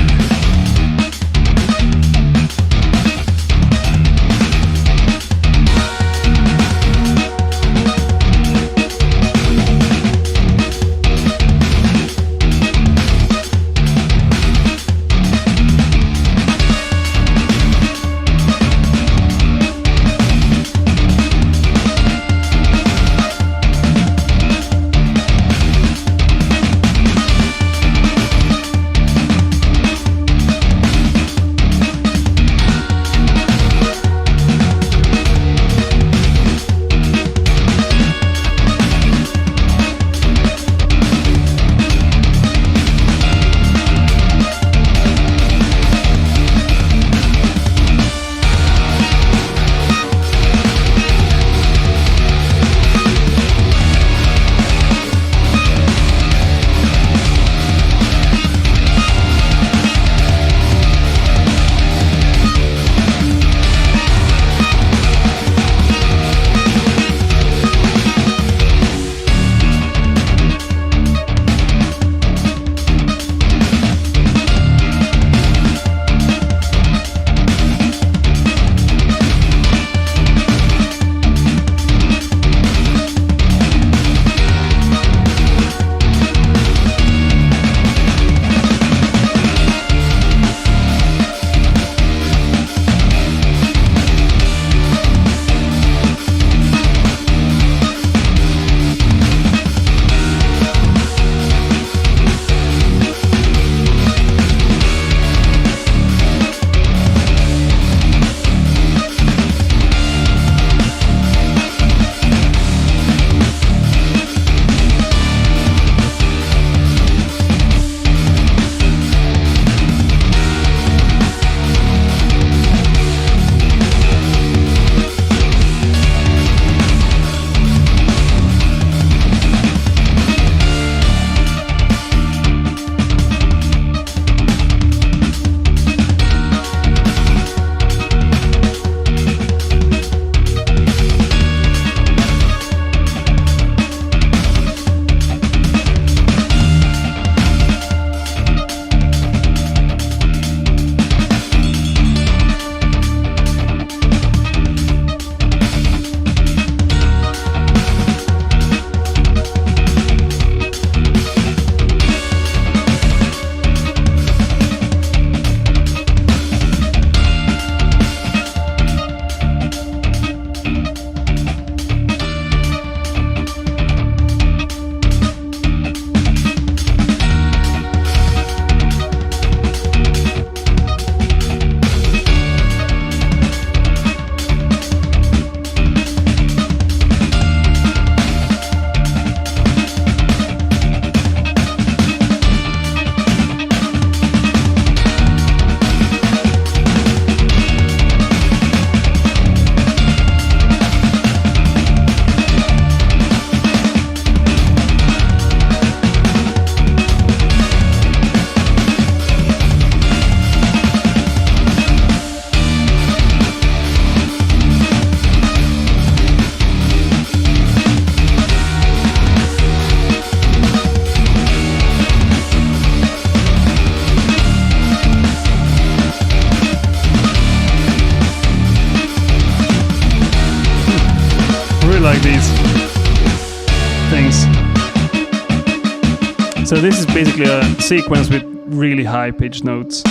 So this is basically a sequence with really high pitch notes.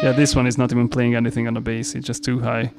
Yeah, this one is not even playing anything on the bass, it's just too high.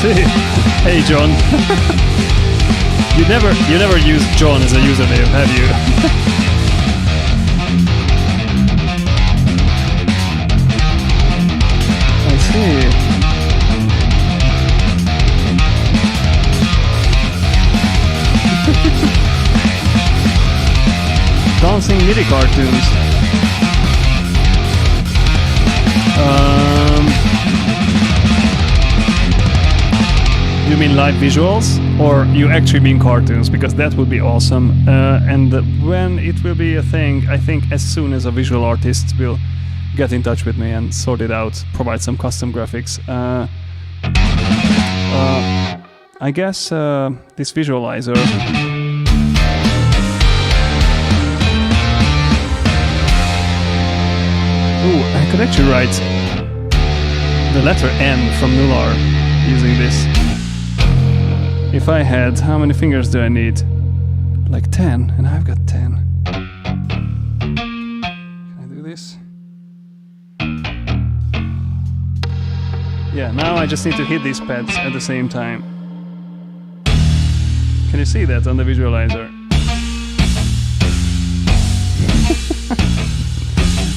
see. Hey, John. You never used John as a username, have you? I see. Dancing MIDI cartoons. You mean live visuals, or you actually mean cartoons? Because that would be awesome. And when it will be a thing, I think as soon as a visual artist will get in touch with me and sort it out, provide some custom graphics. I guess this visualizer. Ooh, I could actually write the letter N from Nular using this. If I had, how many fingers do I need? Like 10, and I've got 10. Can I do this? Yeah, now I just need to hit these pads at the same time. Can you see that on the visualizer?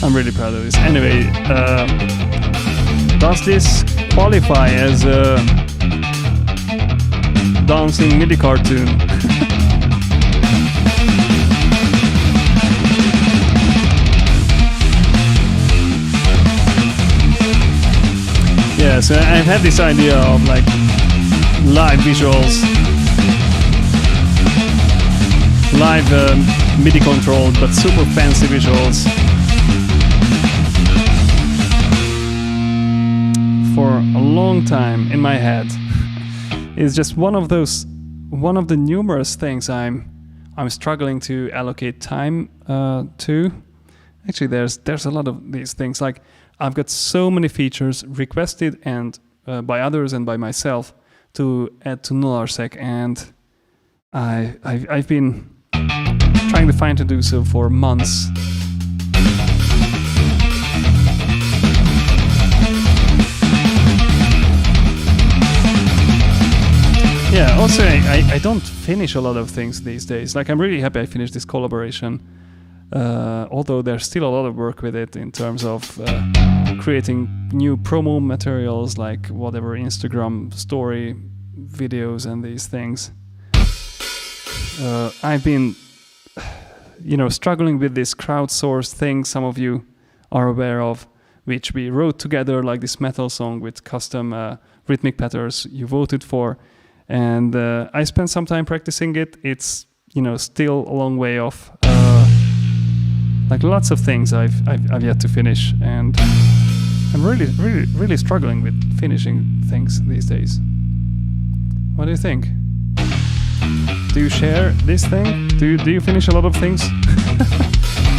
I'm really proud of this. Anyway, does this qualify as a dancing MIDI cartoon? Yeah, so I've had this idea of like live visuals, live MIDI controlled but super fancy visuals for a long time in my head. It's just one of the numerous things I'm struggling to allocate time to. Actually, there's a lot of these things. Like I've got so many features requested and by others and by myself to add to nularmusic, and I've been trying to find to do so for months. Yeah, also I don't finish a lot of things these days. Like I'm really happy I finished this collaboration, although there's still a lot of work with it in terms of creating new promo materials, like whatever Instagram story videos and these things. I've been, struggling with this crowdsourced thing some of you are aware of, which we wrote together, like this metal song with custom rhythmic patterns you voted for. And I spent some time practicing it. It's still a long way off. Like lots of things I've yet to finish, and I'm really struggling with finishing things these days. What do you think? Do you share this thing? Do you finish a lot of things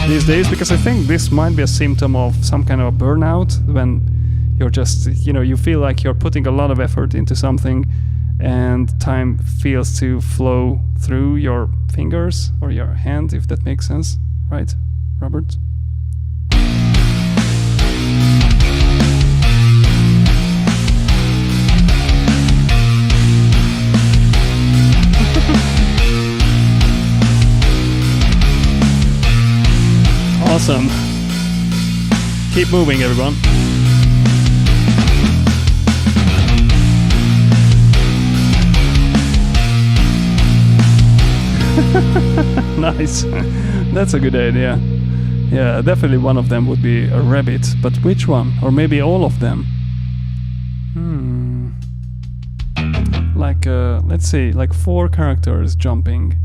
these days? Because I think this might be a symptom of some kind of a burnout when you're just you feel like you're putting a lot of effort into something, and time feels to flow through your fingers or your hand, if that makes sense, right, Robert? Awesome. Keep moving, everyone. Nice. That's a good idea. Yeah, definitely one of them would be a rabbit, but which one? Or maybe all of them? Like, let's see, like 4 characters jumping,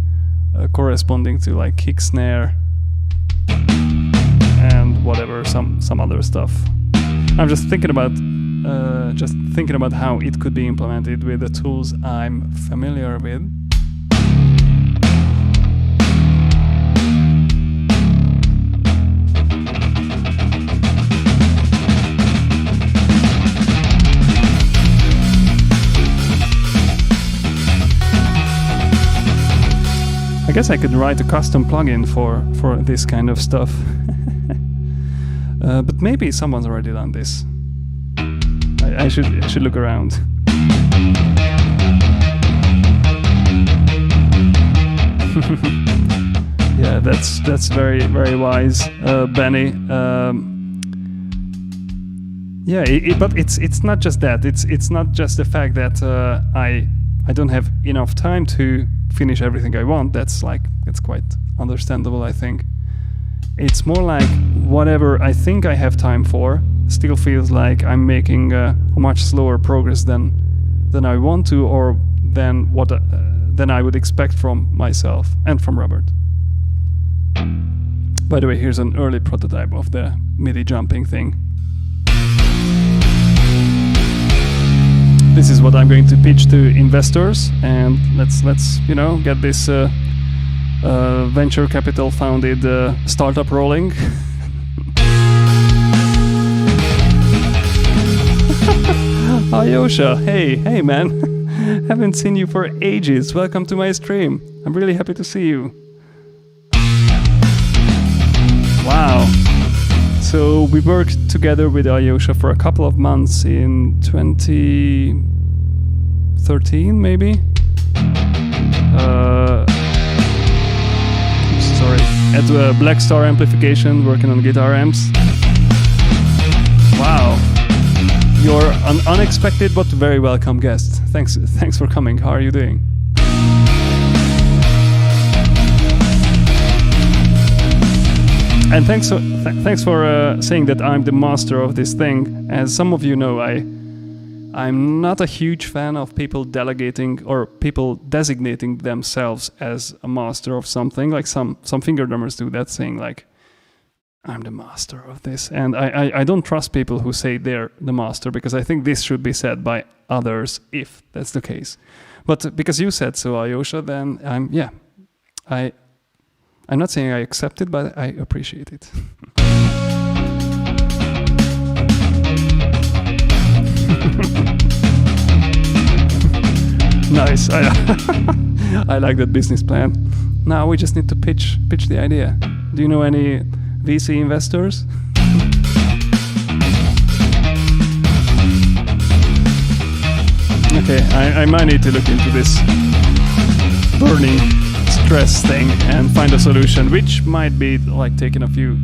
corresponding to like kick, snare, and whatever, some other stuff. I'm just thinking about how it could be implemented with the tools I'm familiar with. I guess I could write a custom plugin for this kind of stuff. But maybe someone's already done this. I should look around. Yeah, that's very, very wise, Benny. Yeah, but it's not just that. It's not just the fact that I don't have enough time to finish everything I want. That's quite understandable, I think. It's more like whatever I think I have time for still feels like I'm making a much slower progress than I want to, or than I would expect from myself and from Robert. By the way, here's an early prototype of the MIDI jumping thing. This is what I'm going to pitch to investors, and let's get this venture capital founded startup rolling. Ayosha, hey man, haven't seen you for ages. Welcome to my stream. I'm really happy to see you. Wow. So we worked together with Ayosha for a couple of months in 2013, maybe. Sorry, at Black Star Amplification, working on guitar amps. Wow, you're an unexpected but very welcome guest. Thanks for coming. How are you doing? And thanks for saying that I'm the master of this thing. As some of you know, I'm not a huge fan of people delegating or people designating themselves as a master of something, like some finger drummers do that, saying like, I'm the master of this. And I don't trust people who say they're the master, because I think this should be said by others if that's the case. But because you said so, Ayosha, then I'm not saying I accept it, but I appreciate it. Nice. I like that business plan. Now we just need to pitch the idea. Do you know any VC investors? Okay, I might need to look into this burning stress thing and find a solution, which might be like taking a few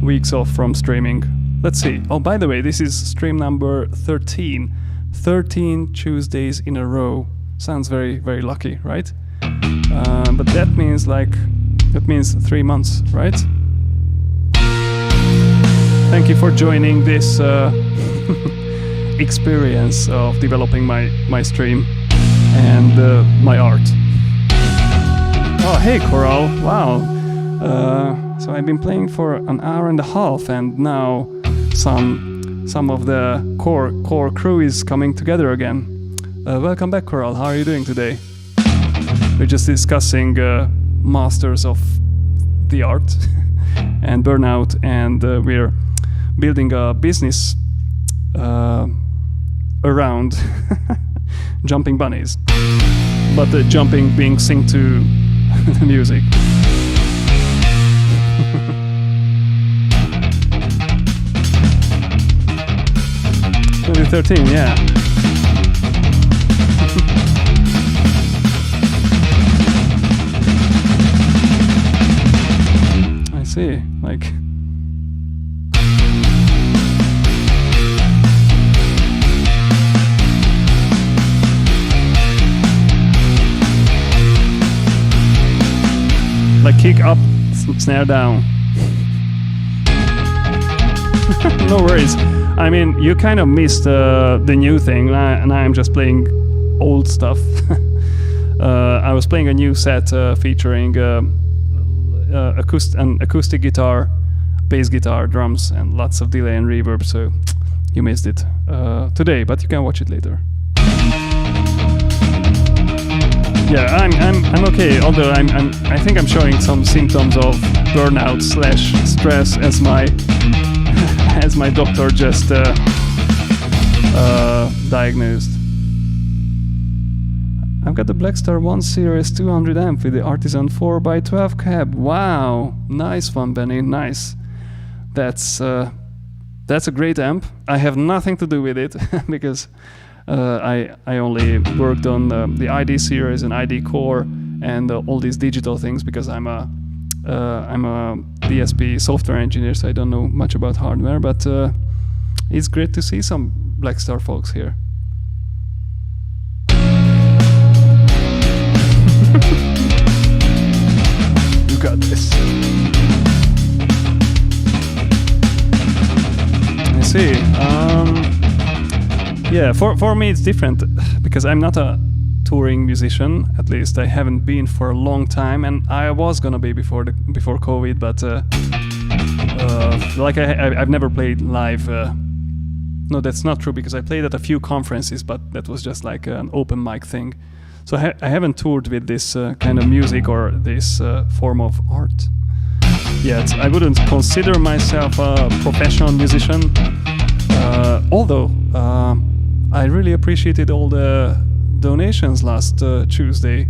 weeks off from streaming. Let's see. Oh, by the way, this is stream number 13. 13 Tuesdays in a row. Sounds very, very lucky, right? But that means 3 months, right? Thank you for joining this experience of developing my stream and my art. Oh, hey, Coral! Wow. So I've been playing for an hour and a half, and now some of the core crew is coming together again. Welcome back, Coral. How are you doing today? We're just discussing masters of the art and burnout, and we're building a business around jumping bunnies, but the jumping being synced to the music. '13, yeah. I see, like. Like kick up, snare down. No worries. I mean, you kind of missed the new thing, and I'm just playing old stuff. I was playing a new set featuring an acoustic guitar, bass guitar, drums, and lots of delay and reverb. So you missed it today, but you can watch it later. Yeah, I'm okay. Although I think I'm showing some symptoms of burnout / stress, as my doctor just diagnosed. I've got the Blackstar 1 Series 200 amp with the Artisan 4x12 cab. Wow, nice one, Benny. Nice. That's a great amp. I have nothing to do with it because I only worked on the ID series and ID core and all these digital things, because I'm a DSP software engineer, so I don't know much about hardware, but it's great to see some Black Star folks here. You got this. I see. Yeah, for me it's different because I'm not a touring musician. At least I haven't been for a long time, and I was gonna be before COVID, but like I've never played live. No, that's not true, because I played at a few conferences, but that was just like an open mic thing. So I haven't toured with this kind of music or this form of art yet. I wouldn't consider myself a professional musician, although I really appreciated all the donations last Tuesday.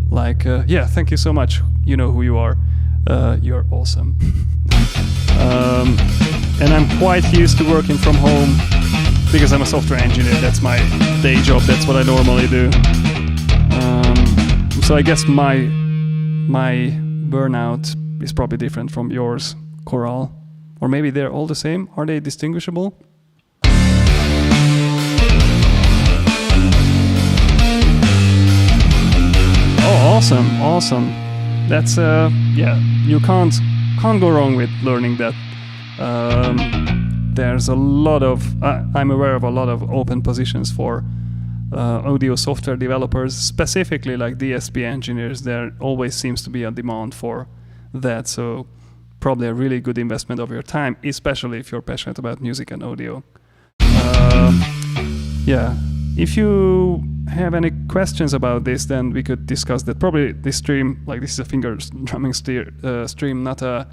Like, yeah, thank you so much. You know who you are. You're awesome. And I'm quite used to working from home because I'm a software engineer. That's my day job. That's what I normally do. So I guess my burnout is probably different from yours, Coral. Or maybe they're all the same. Are they distinguishable? Oh, awesome. That's yeah, you can't go wrong with learning that. There's a lot of I'm aware of a lot of open positions for audio software developers, specifically like DSP engineers. There always seems to be a demand for that, so probably a really good investment of your time, especially if you're passionate about music and audio. Yeah, if you have any questions about this, then we could discuss that. Probably this stream, like this is a finger drumming stream, not a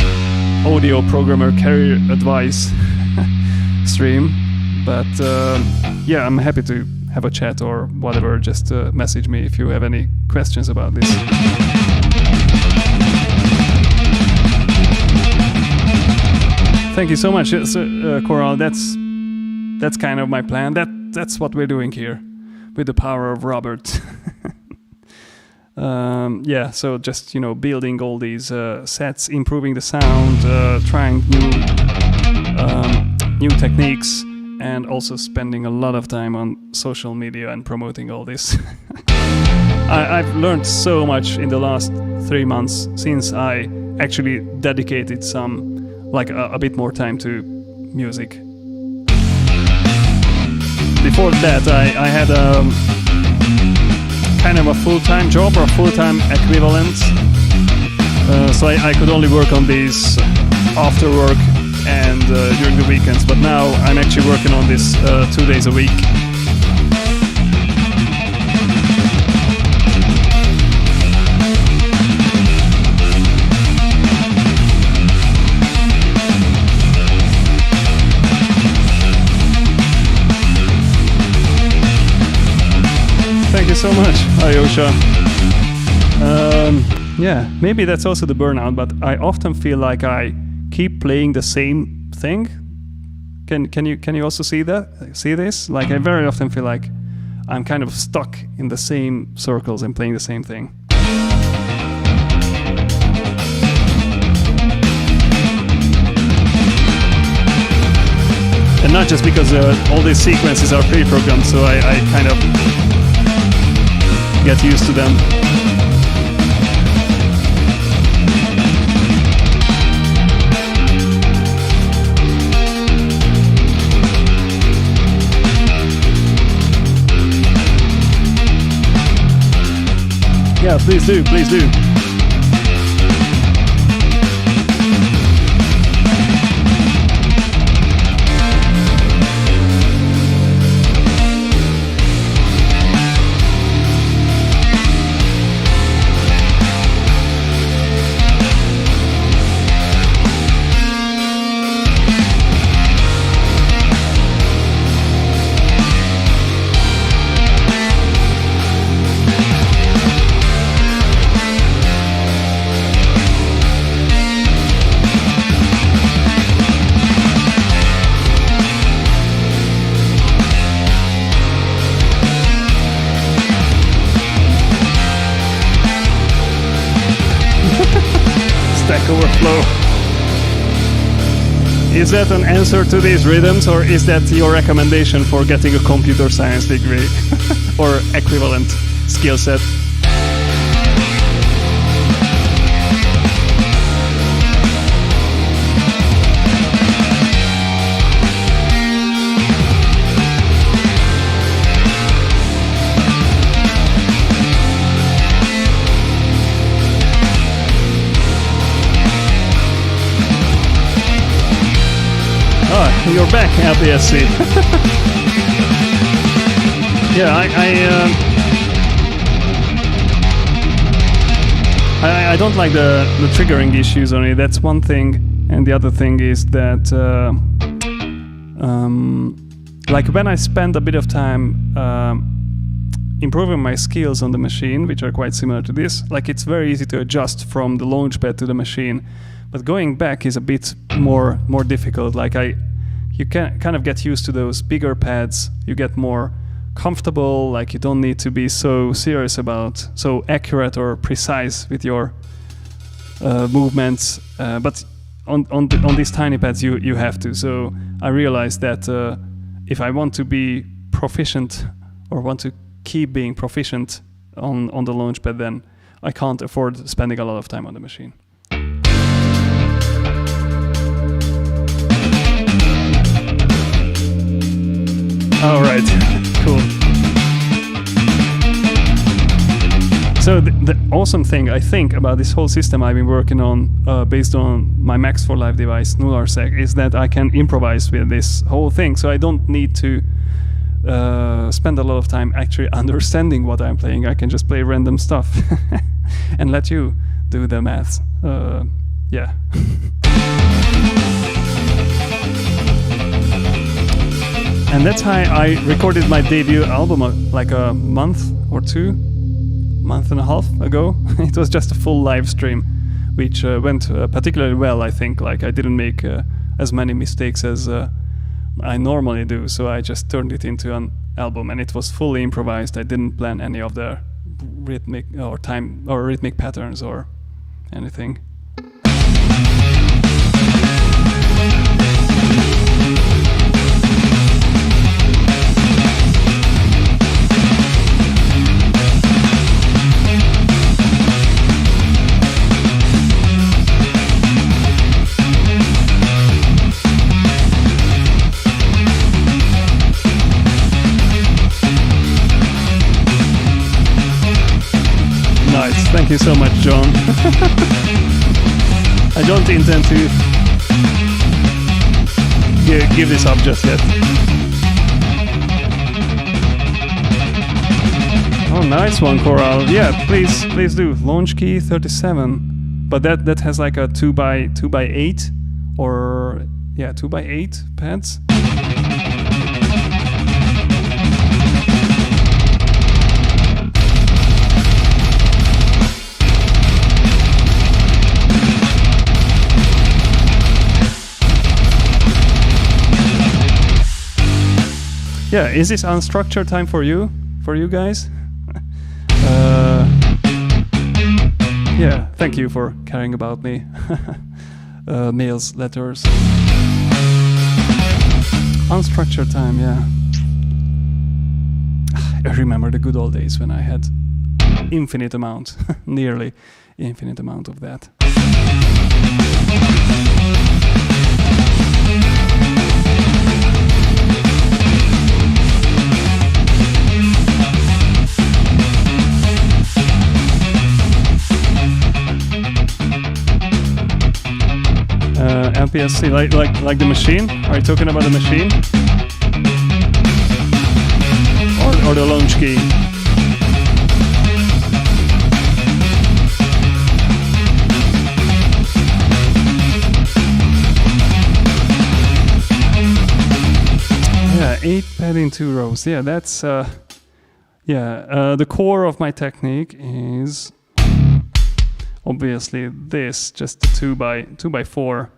audio programmer career advice stream. But yeah, I'm happy to have a chat or whatever. Just message me if you have any questions about this. Thank you so much, Coral. That's kind of my plan. That's what we're doing here with the power of Robert. Yeah, so just, you know, building all these sets, improving the sound, trying new techniques, and also spending a lot of time on social media and promoting all this. I've learned so much in the last 3 months since I actually dedicated a bit more time to music. Before that, I had kind of a full-time job or a full-time equivalent. So I could only work on these after work and during the weekends. But now I'm actually working on this 2 days a week. Thank you so much, Ayosha. Yeah, maybe that's also the burnout, but I often feel like I keep playing the same thing. Can you also see this? Like, I very often feel like I'm kind of stuck in the same circles and playing the same thing. And not just because all these sequences are pre-programmed, so I kind of get used to them. Yeah, please do. Is that an answer to these rhythms, or is that your recommendation for getting a computer science degree or equivalent skill set? You're back, LPSC. Yeah, I don't like the triggering issues only. That's one thing, and the other thing is that like when I spend a bit of time improving my skills on the machine, which are quite similar to this, like it's very easy to adjust from the Launchpad to the machine, but going back is a bit more difficult. Like you can kind of get used to those bigger pads. You get more comfortable. Like you don't need to be so serious about so accurate or precise with your movements. But on these tiny pads, you have to. So I realized that if I want to be proficient or want to keep being proficient on the Launchpad, then I can't afford spending a lot of time on the machine. All right, cool. So the awesome thing I think about this whole system I've been working on based on my Max for Live device, nularmusic, is that I can improvise with this whole thing. So I don't need to spend a lot of time actually understanding what I'm playing. I can just play random stuff and let you do the maths. Yeah. And that's how I recorded my debut album like a month and a half ago. It was just a full live stream, which went particularly well, I think. Like I didn't make as many mistakes as I normally do, so I just turned it into an album, and it was fully improvised. I didn't plan any of the rhythmic or time or rhythmic patterns or anything. Thank you so much, John. I don't intend to give this up just yet. Oh, nice one, Coral. Yeah, please do. Launch key 37, but that has like a 2x8 or yeah 2x8 pads. Yeah, is this unstructured time for you guys? Yeah, thank you for caring about me. Mails, letters. Unstructured time, yeah. I remember the good old days when I had infinite amount, nearly infinite amount of that. LPSC, like the machine? Are you talking about the machine? Or the launch key? Yeah, 8 pad in 2 rows. Yeah, that's the core of my technique is obviously this, just a 2x4.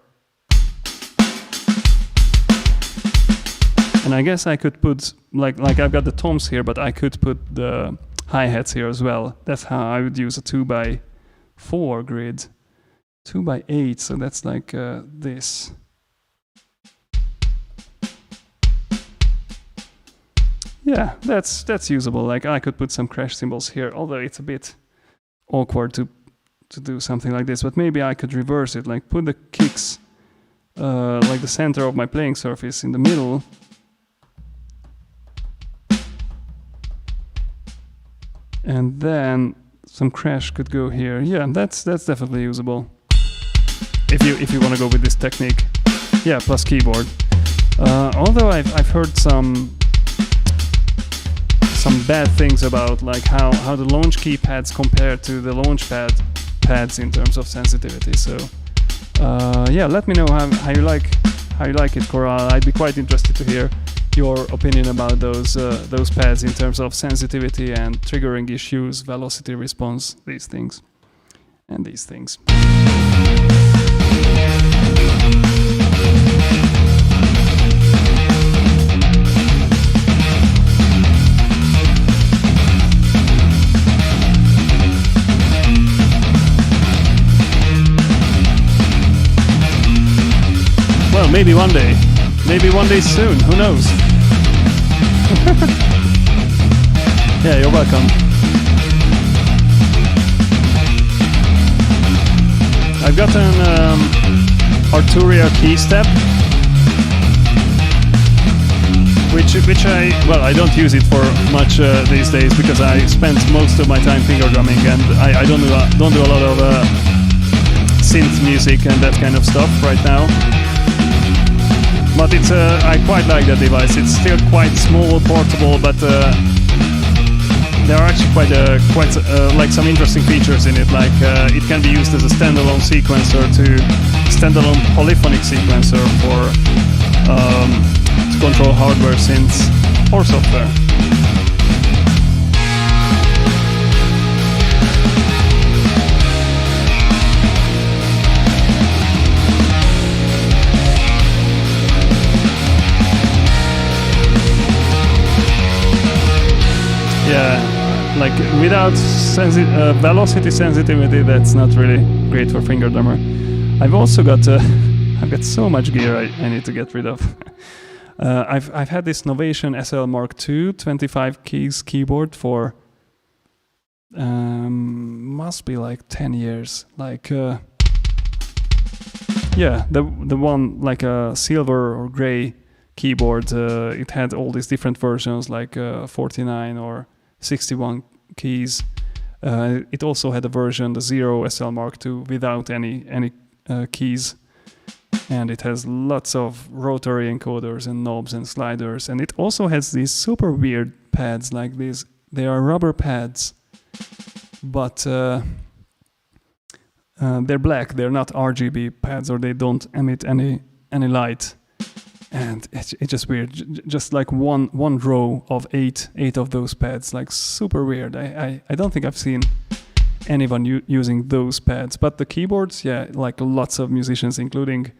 And I guess I could put, like I've got the toms here, but I could put the hi-hats here as well. That's how I would use a 2x4 grid. 2x8, so that's like this. yeah, that's usable. Like I could put some crash cymbals here, although it's a bit awkward to do something like this. But maybe I could reverse it, like put the kicks like the center of my playing surface in the middle. And then some crash could go here. Yeah, that's definitely usable. If you want to go with this technique. Yeah, plus keyboard. Although I've heard some bad things about like how the launch keypads compare to the Launchpad pads in terms of sensitivity. So yeah, let me know how you like it, Coral. I'd be quite interested to hear your opinion about those pads in terms of sensitivity and triggering issues, velocity response, these things, and these things. Well, maybe one day soon, who knows? Yeah, you're welcome. I've got an Arturia key step, which I don't use it for much these days because I spend most of my time finger drumming, and I don't do a lot of synth music and that kind of stuff right now. But it's I quite like that device. It's still quite small, portable, but there are actually quite like some interesting features in it. Like it can be used as a standalone sequencer standalone polyphonic sequencer to control hardware, synths, or software. Yeah, like without velocity sensitivity, that's not really great for finger drummer. I've also got I've got so much gear I need to get rid of. I've had this Novation SL Mark II 25 keys keyboard for must be like 10 years. Like yeah, the one like a silver or gray keyboard. It had all these different versions like 49 or 61 keys. It also had a version, the Zero SL Mark II, without any keys, and it has lots of rotary encoders and knobs and sliders, and it also has these super weird pads like these. They are rubber pads, but they're black. They're not RGB pads, or they don't emit any light. And it's just weird, just like one row of eight of those pads, like super weird. I don't think I've seen anyone using those pads, but the keyboards, yeah, like lots of musicians, including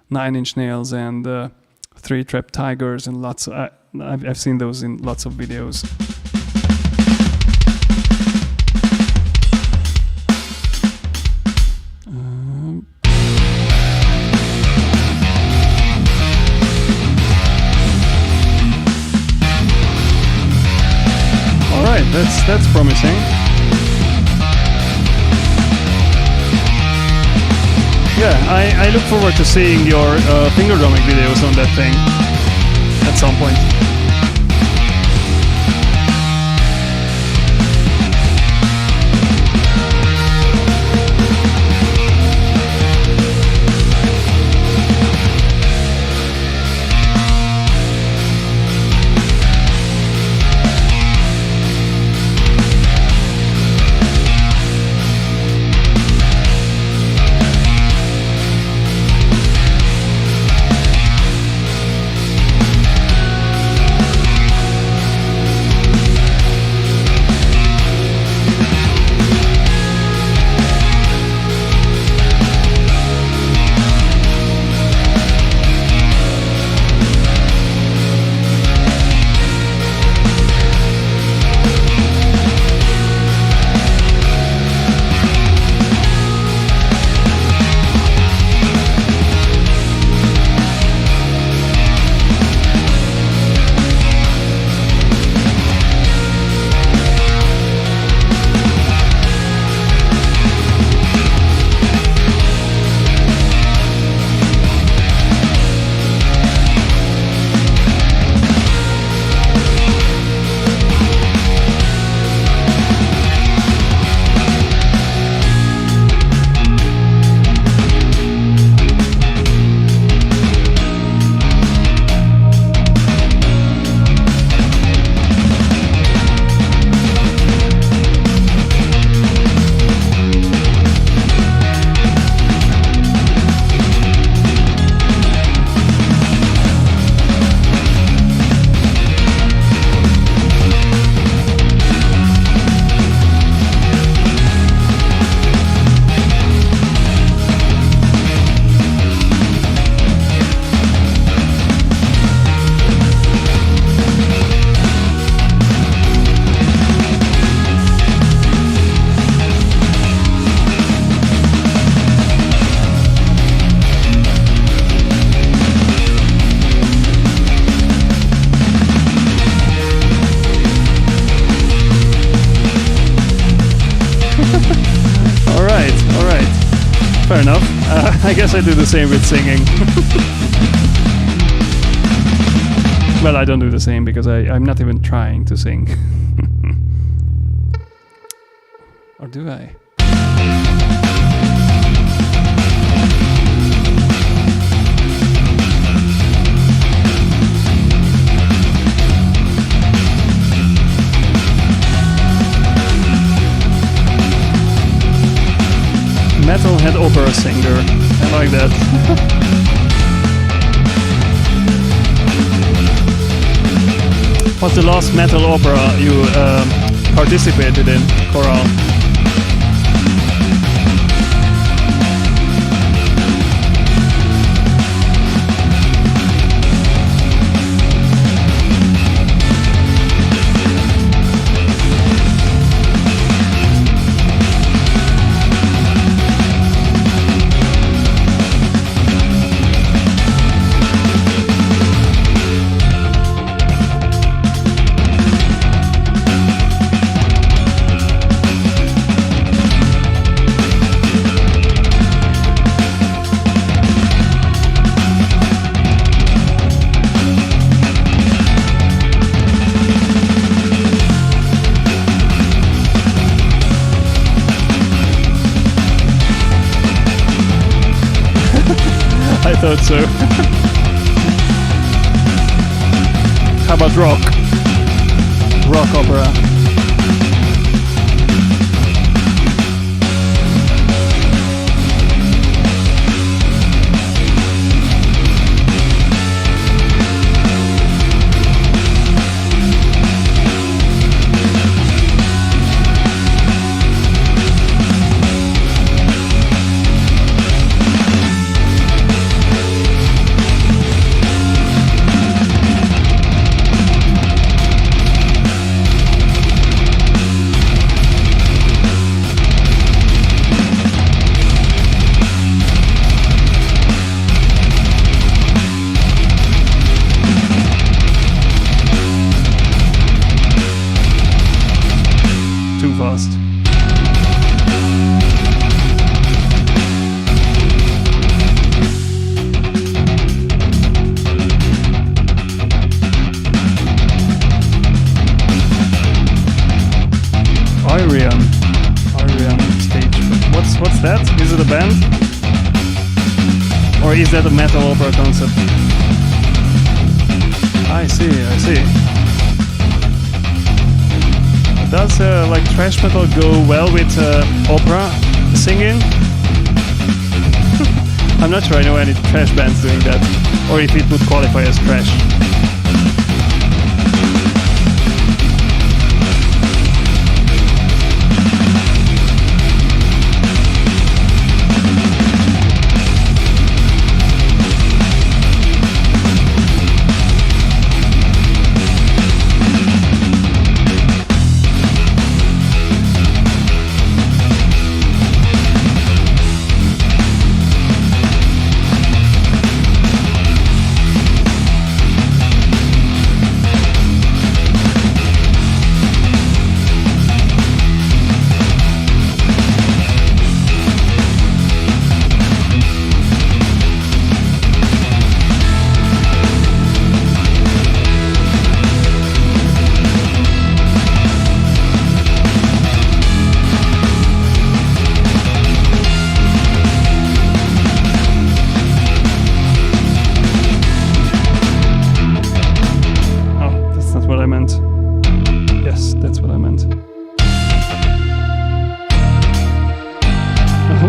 Nine Inch Nails and Three Trap Tigers, and lots. I've seen those in lots of videos. That's promising. Yeah, I look forward to seeing your finger drumming videos on that thing at some point. I guess I do the same with singing. Well, I don't do the same because I'm not even trying to sing. Or do I? Metalhead opera singer. I like that. What's the last metal opera you participated in, Coral? I thought so. How about rock? Rock opera. Too fast. Arian stage. What's that? Is it a band? Or is that a metal opera concept? I see. Does like thrash metal go well with opera singing? I'm not sure I know any thrash bands doing that, or if it would qualify as thrash.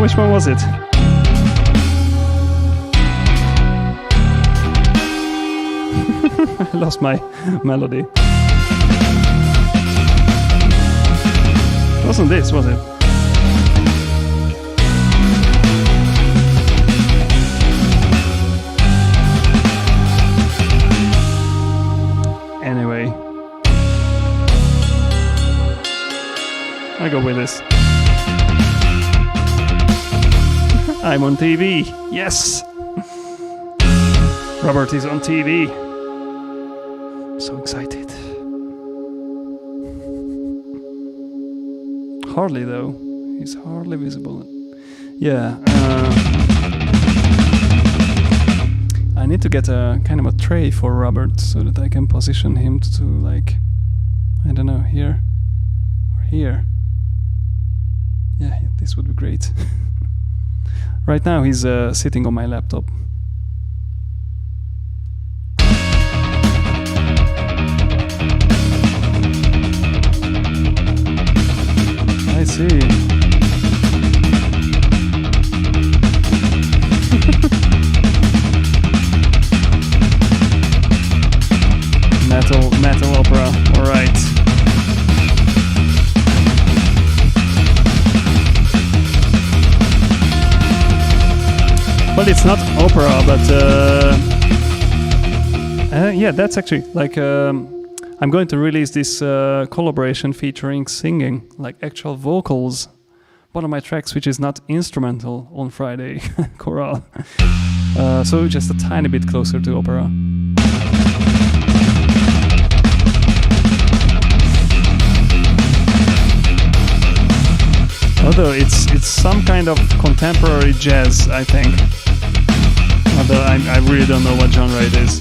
Which one was it? I lost my melody. It wasn't this, was it? Anyway, I go with this. I'm on TV. Yes! Robert is on TV. So excited. Hardly though. He's hardly visible. Yeah. need to get a kind of a tray for Robert so that I can position him to like, I don't know, here or here. Yeah, this would be great. Right now he's sitting on my laptop. I see. Metal opera, alright. Well, it's not opera, but yeah, that's actually like I'm going to release this collaboration featuring singing, like actual vocals. One of my tracks, which is not instrumental, on Friday, chorale. So just a tiny bit closer to opera. Although it's some kind of contemporary jazz, I think. Although I really don't know what genre it is.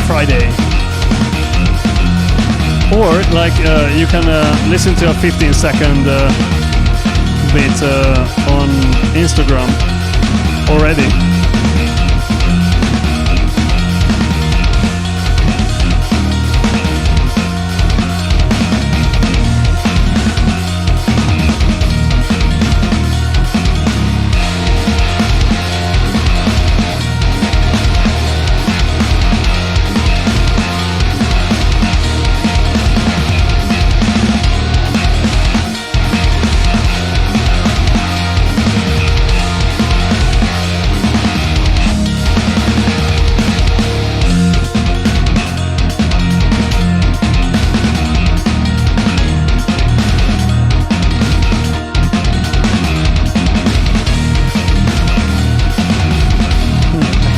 Friday. Or like you can listen to a 15-second bit on Instagram already.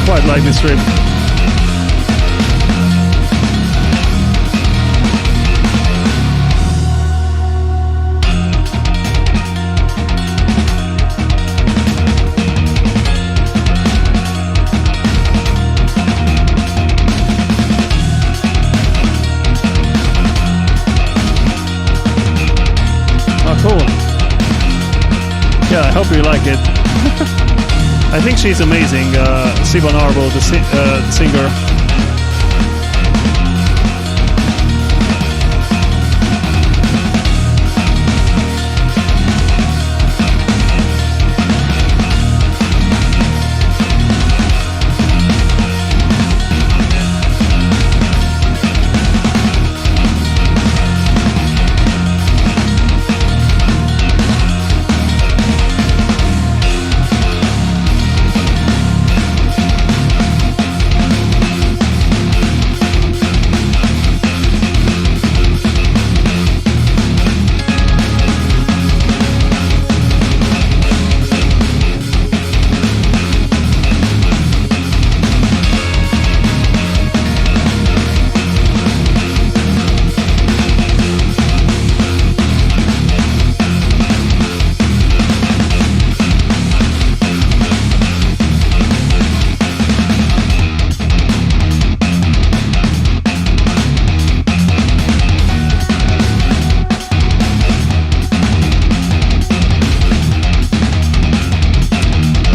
Quite like this riff. Oh, cool. Yeah, I hope you like it. I think she's amazing, Sivan Arbo, the singer.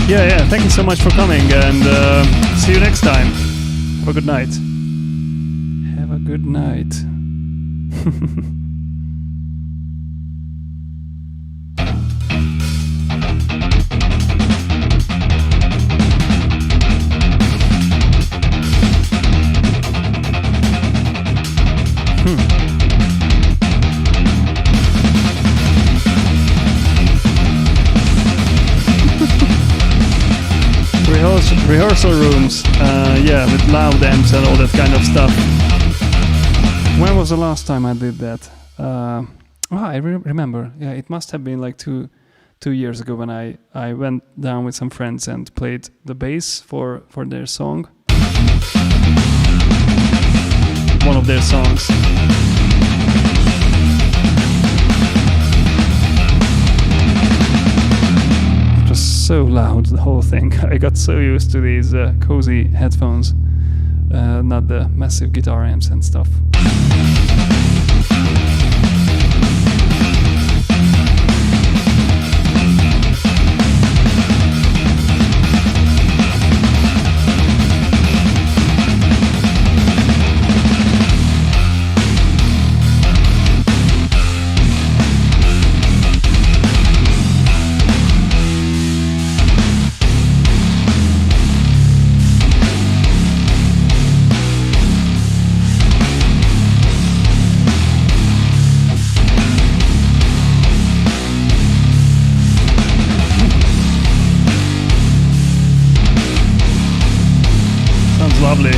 Yeah, thank you so much for coming, and see you next time. Have a good night. Have a good night. rehearsal rooms, with loud amps and all that kind of stuff. When was the last time I did that? I remember. Yeah, it must have been like two years ago when I went down with some friends and played the bass for their song. One of their songs. It was so loud, the whole thing. I got so used to these cozy headphones, not the massive guitar amps and stuff. Lovely.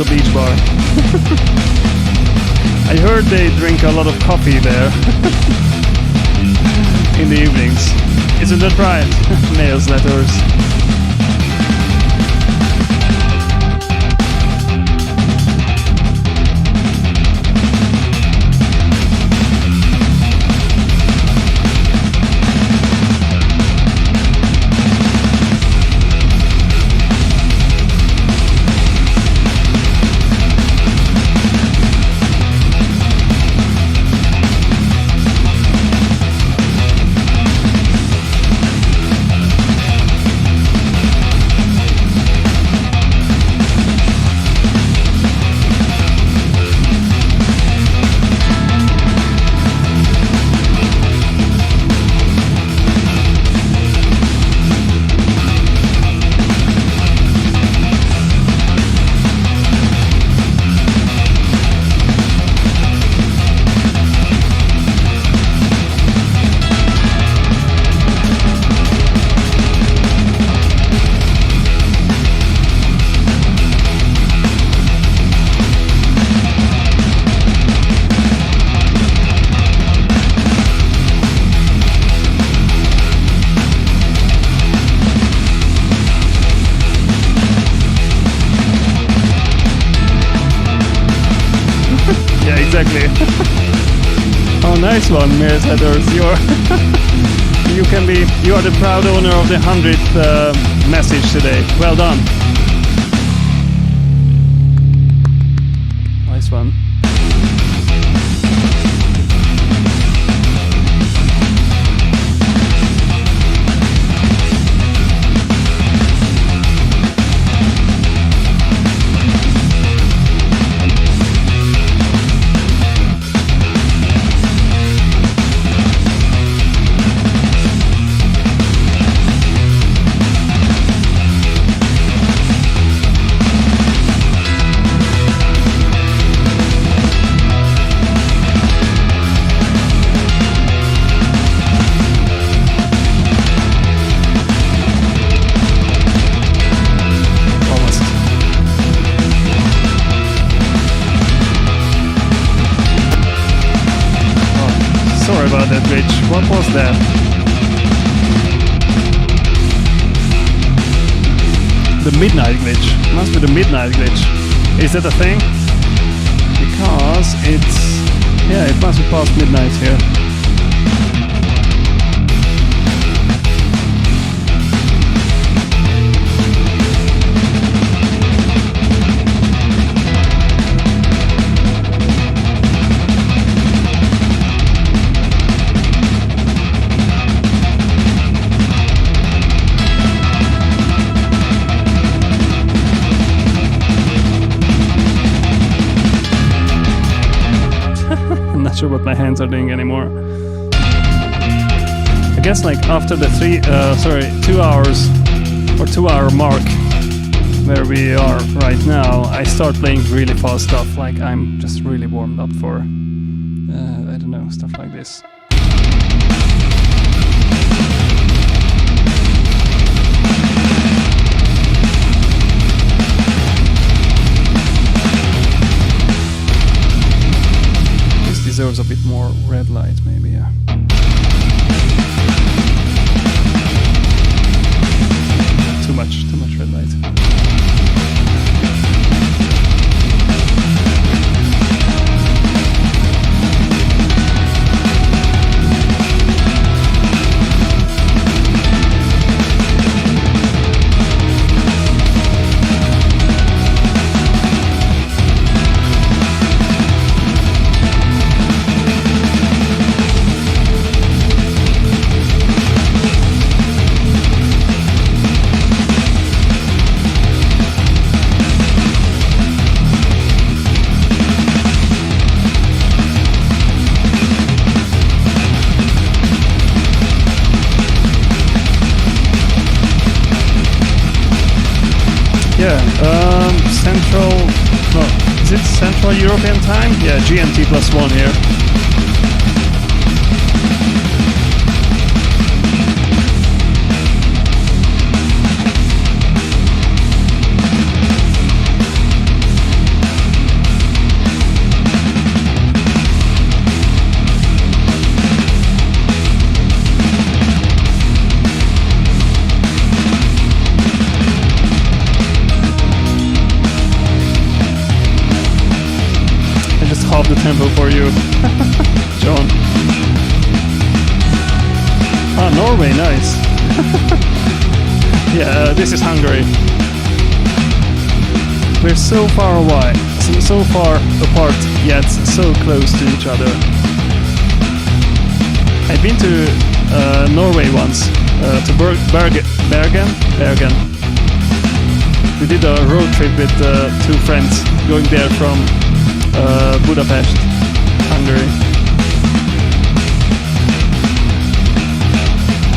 Beach bar. I heard they drink a lot of coffee there in the evenings. Isn't that right? Mails, letters. Exactly. Oh, nice one, Mayor's Headers. You are the proud owner of the 100th message today. Well done. Nice one. that glitch? What was that? The midnight glitch. Must be the midnight glitch. Is that a thing? Because it's... yeah, it must be past midnight here. Sure what my hands are doing anymore. I guess like after the 2 hours or 2 hour mark where we are right now, I start playing really fast stuff, like I'm just really warmed up for I don't know, stuff like this. Deserves a bit more red light, maybe, yeah. Too much red light. Is it Central European time? Yeah, GMT +1 here. The tempo for you, John. Ah, Norway, nice. Yeah, this is Hungary. We're so far away, so far apart, yet so close to each other. I've been to Norway once, to Bergen. We did a road trip with 2 friends, going there from Budapest, Hungary.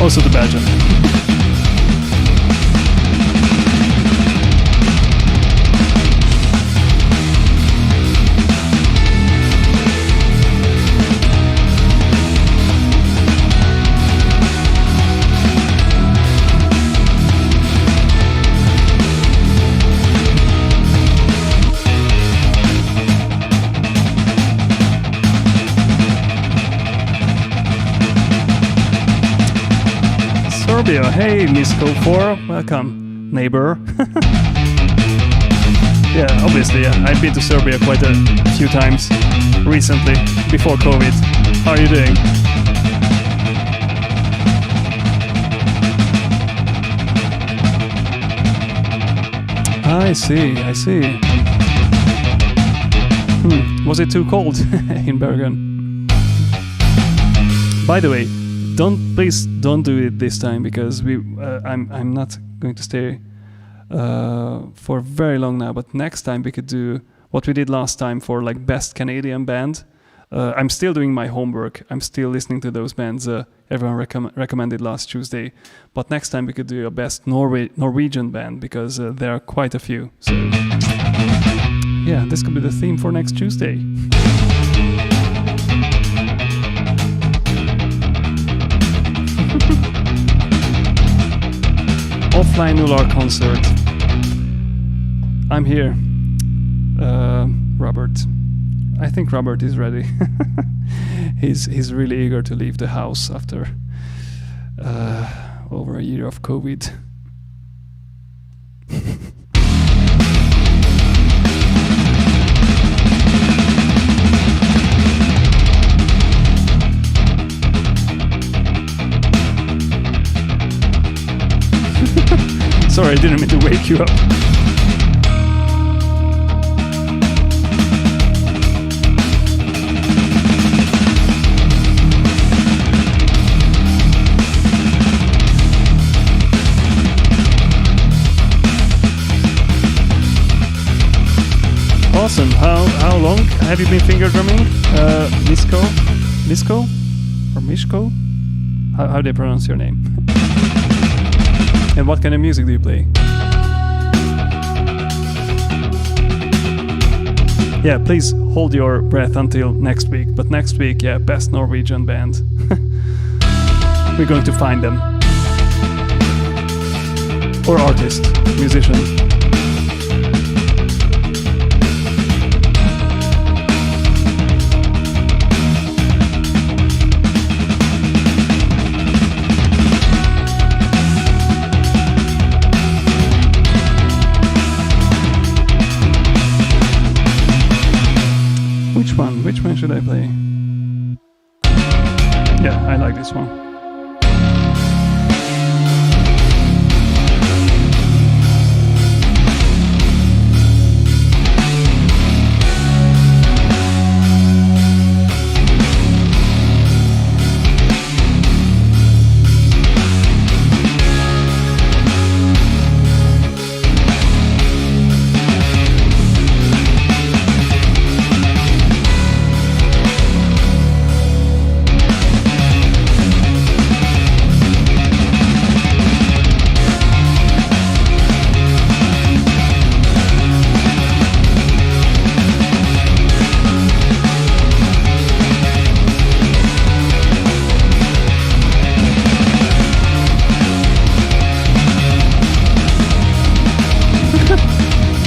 Also to Belgium. Serbia. Hey, Misko4, welcome, neighbor. Yeah, obviously, yeah. I've been to Serbia quite a few times recently, before COVID. How are you doing? I see. Was it too cold in Bergen? By the way, please don't do it this time, because I'm not going to stay for very long now. But next time we could do what we did last time for like best Canadian band. I'm still doing my homework. I'm still listening to those bands everyone recommended last Tuesday. But next time we could do a best Norwegian band, because there are quite a few. So yeah, this could be the theme for next Tuesday. Offline Nular concert. I'm here. Robert. I think Robert is ready. he's really eager to leave the house after over a year of COVID. Sorry, I didn't mean to wake you up. Awesome. How long have you been finger drumming? Misko? Or Mishko? How do they pronounce your name? And what kind of music do you play? Yeah, please hold your breath until next week. But next week, yeah, best Norwegian band. We're going to find them. Or artist, musician. Which one should I play? Yeah, I like this one.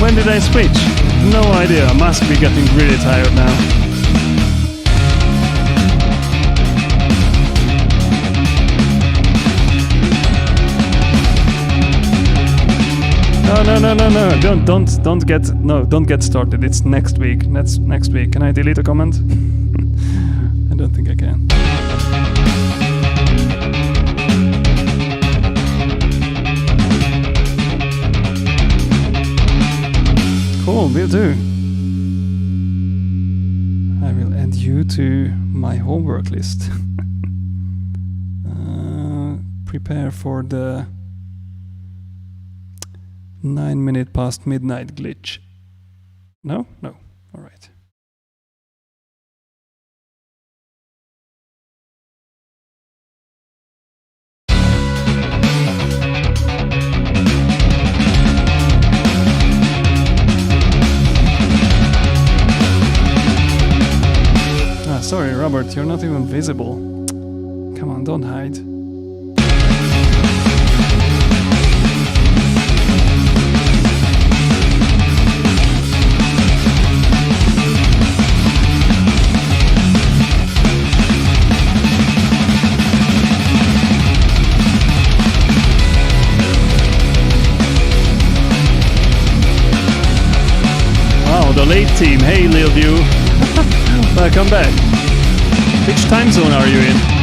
When did I switch? No idea. I must be getting really tired now. No. Don't get started. It's next week. That's next week. Can I delete a comment? I don't think I can. Cool, will do. I will add you to my homework list. Prepare for the 9 minute past midnight glitch. No? No. All right. Sorry, Robert, you're not even visible. Come on, don't hide. Wow, the late team. Hey, Lil View. Welcome back. Which time zone are you in?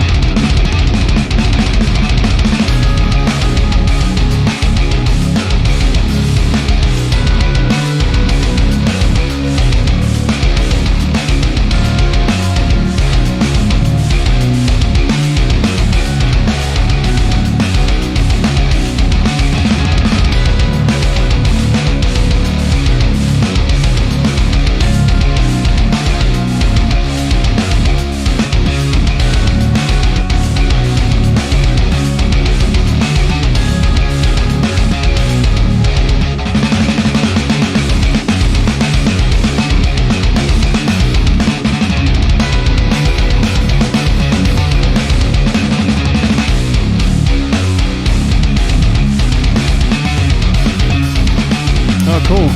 Cool.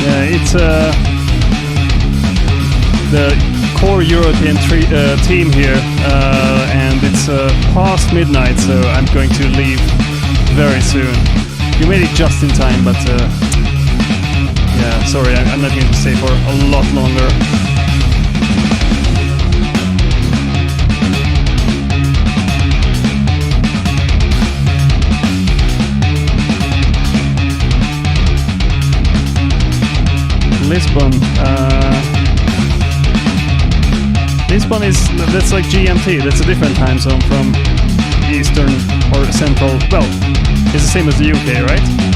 Yeah, it's the core European team here, and it's past midnight, so I'm going to leave very soon. You made it just in time, but yeah, sorry, I'm not going to stay for a lot longer. Lisbon. Lisbon that's like GMT. That's a different time zone from Eastern or Central. Well, it's the same as the UK, right?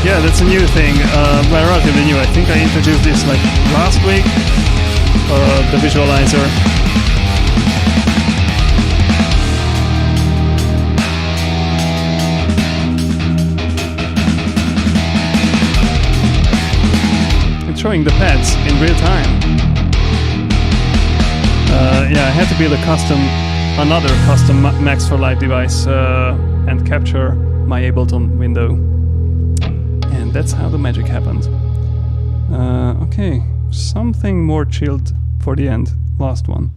Yeah, that's a new thing, well, relatively new. I think I introduced this like last week, the visualizer. It's showing the pads in real time. Yeah, I had to build another custom Max for Live device and capture my Ableton window. And that's how the magic happened. Okay, something more chilled for the end. Last one.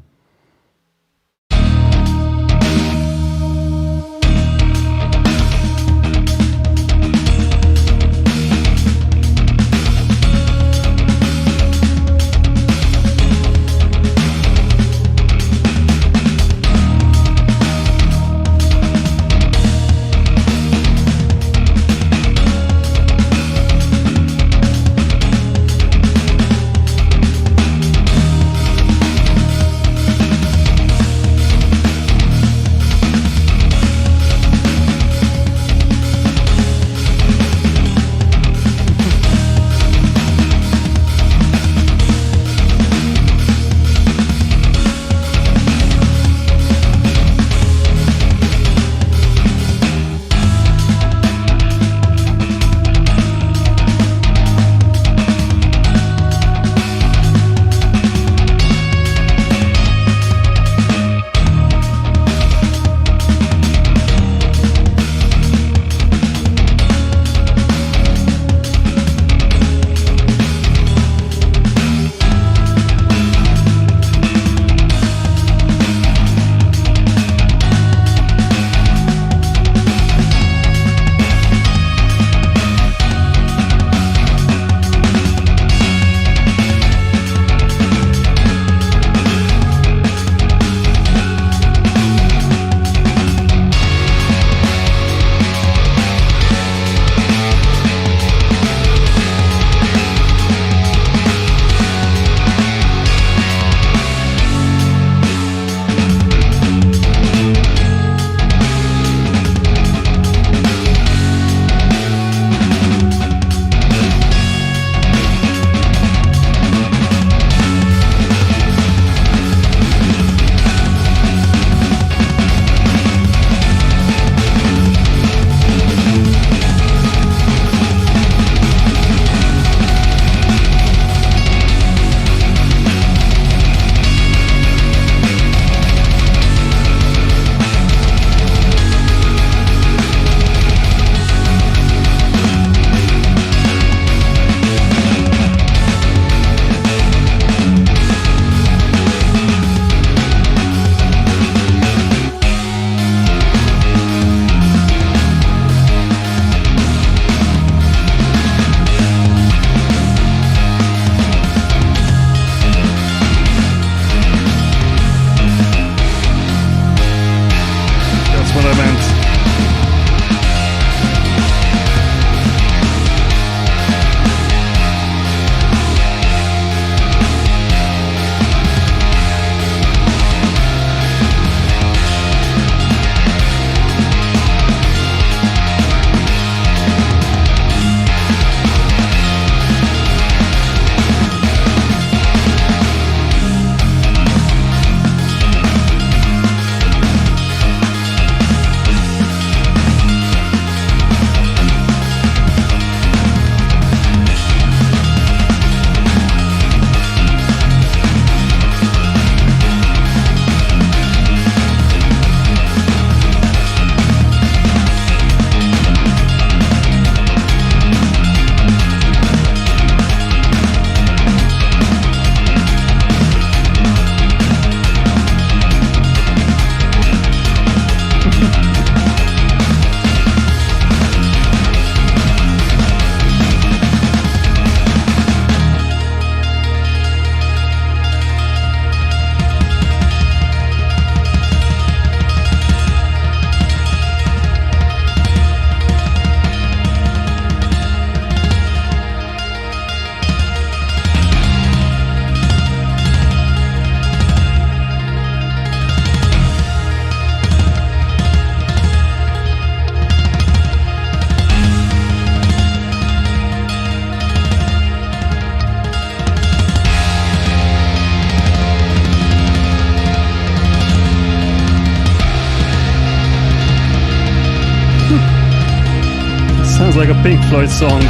Sounds like a Pink Floyd song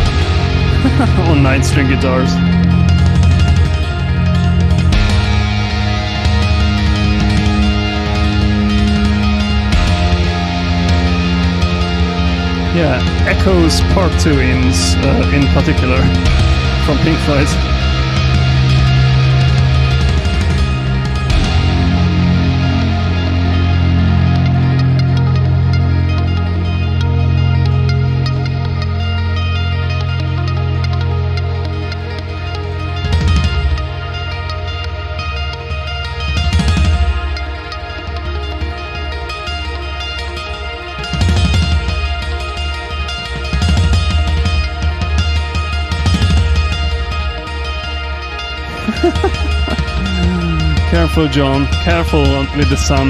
on 9-string guitars. Yeah, Echoes Part 2 in particular from Pink Floyd. Careful, John. Careful with the sun.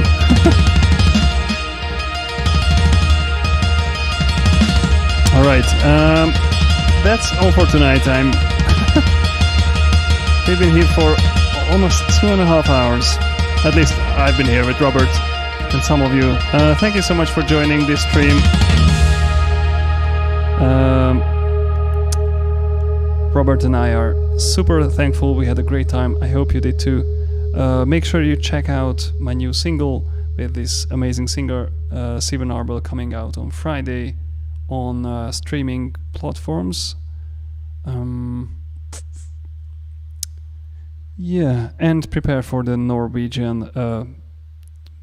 All right. That's all for tonight. We've been here for almost 2.5 hours. At least I've been here with Robert and some of you. Thank you so much for joining this stream. Robert and I are super thankful. We had a great time. I hope you did too. Make sure you check out my new single with this amazing singer, Steven Arbel, coming out on Friday on streaming platforms. Yeah, and prepare for the Norwegian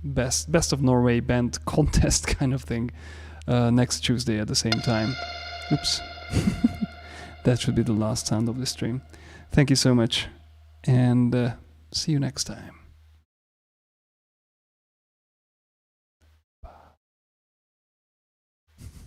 best of Norway band contest kind of thing next Tuesday at the same time. Oops. That should be the last sound of the stream. Thank you so much, and see you next time.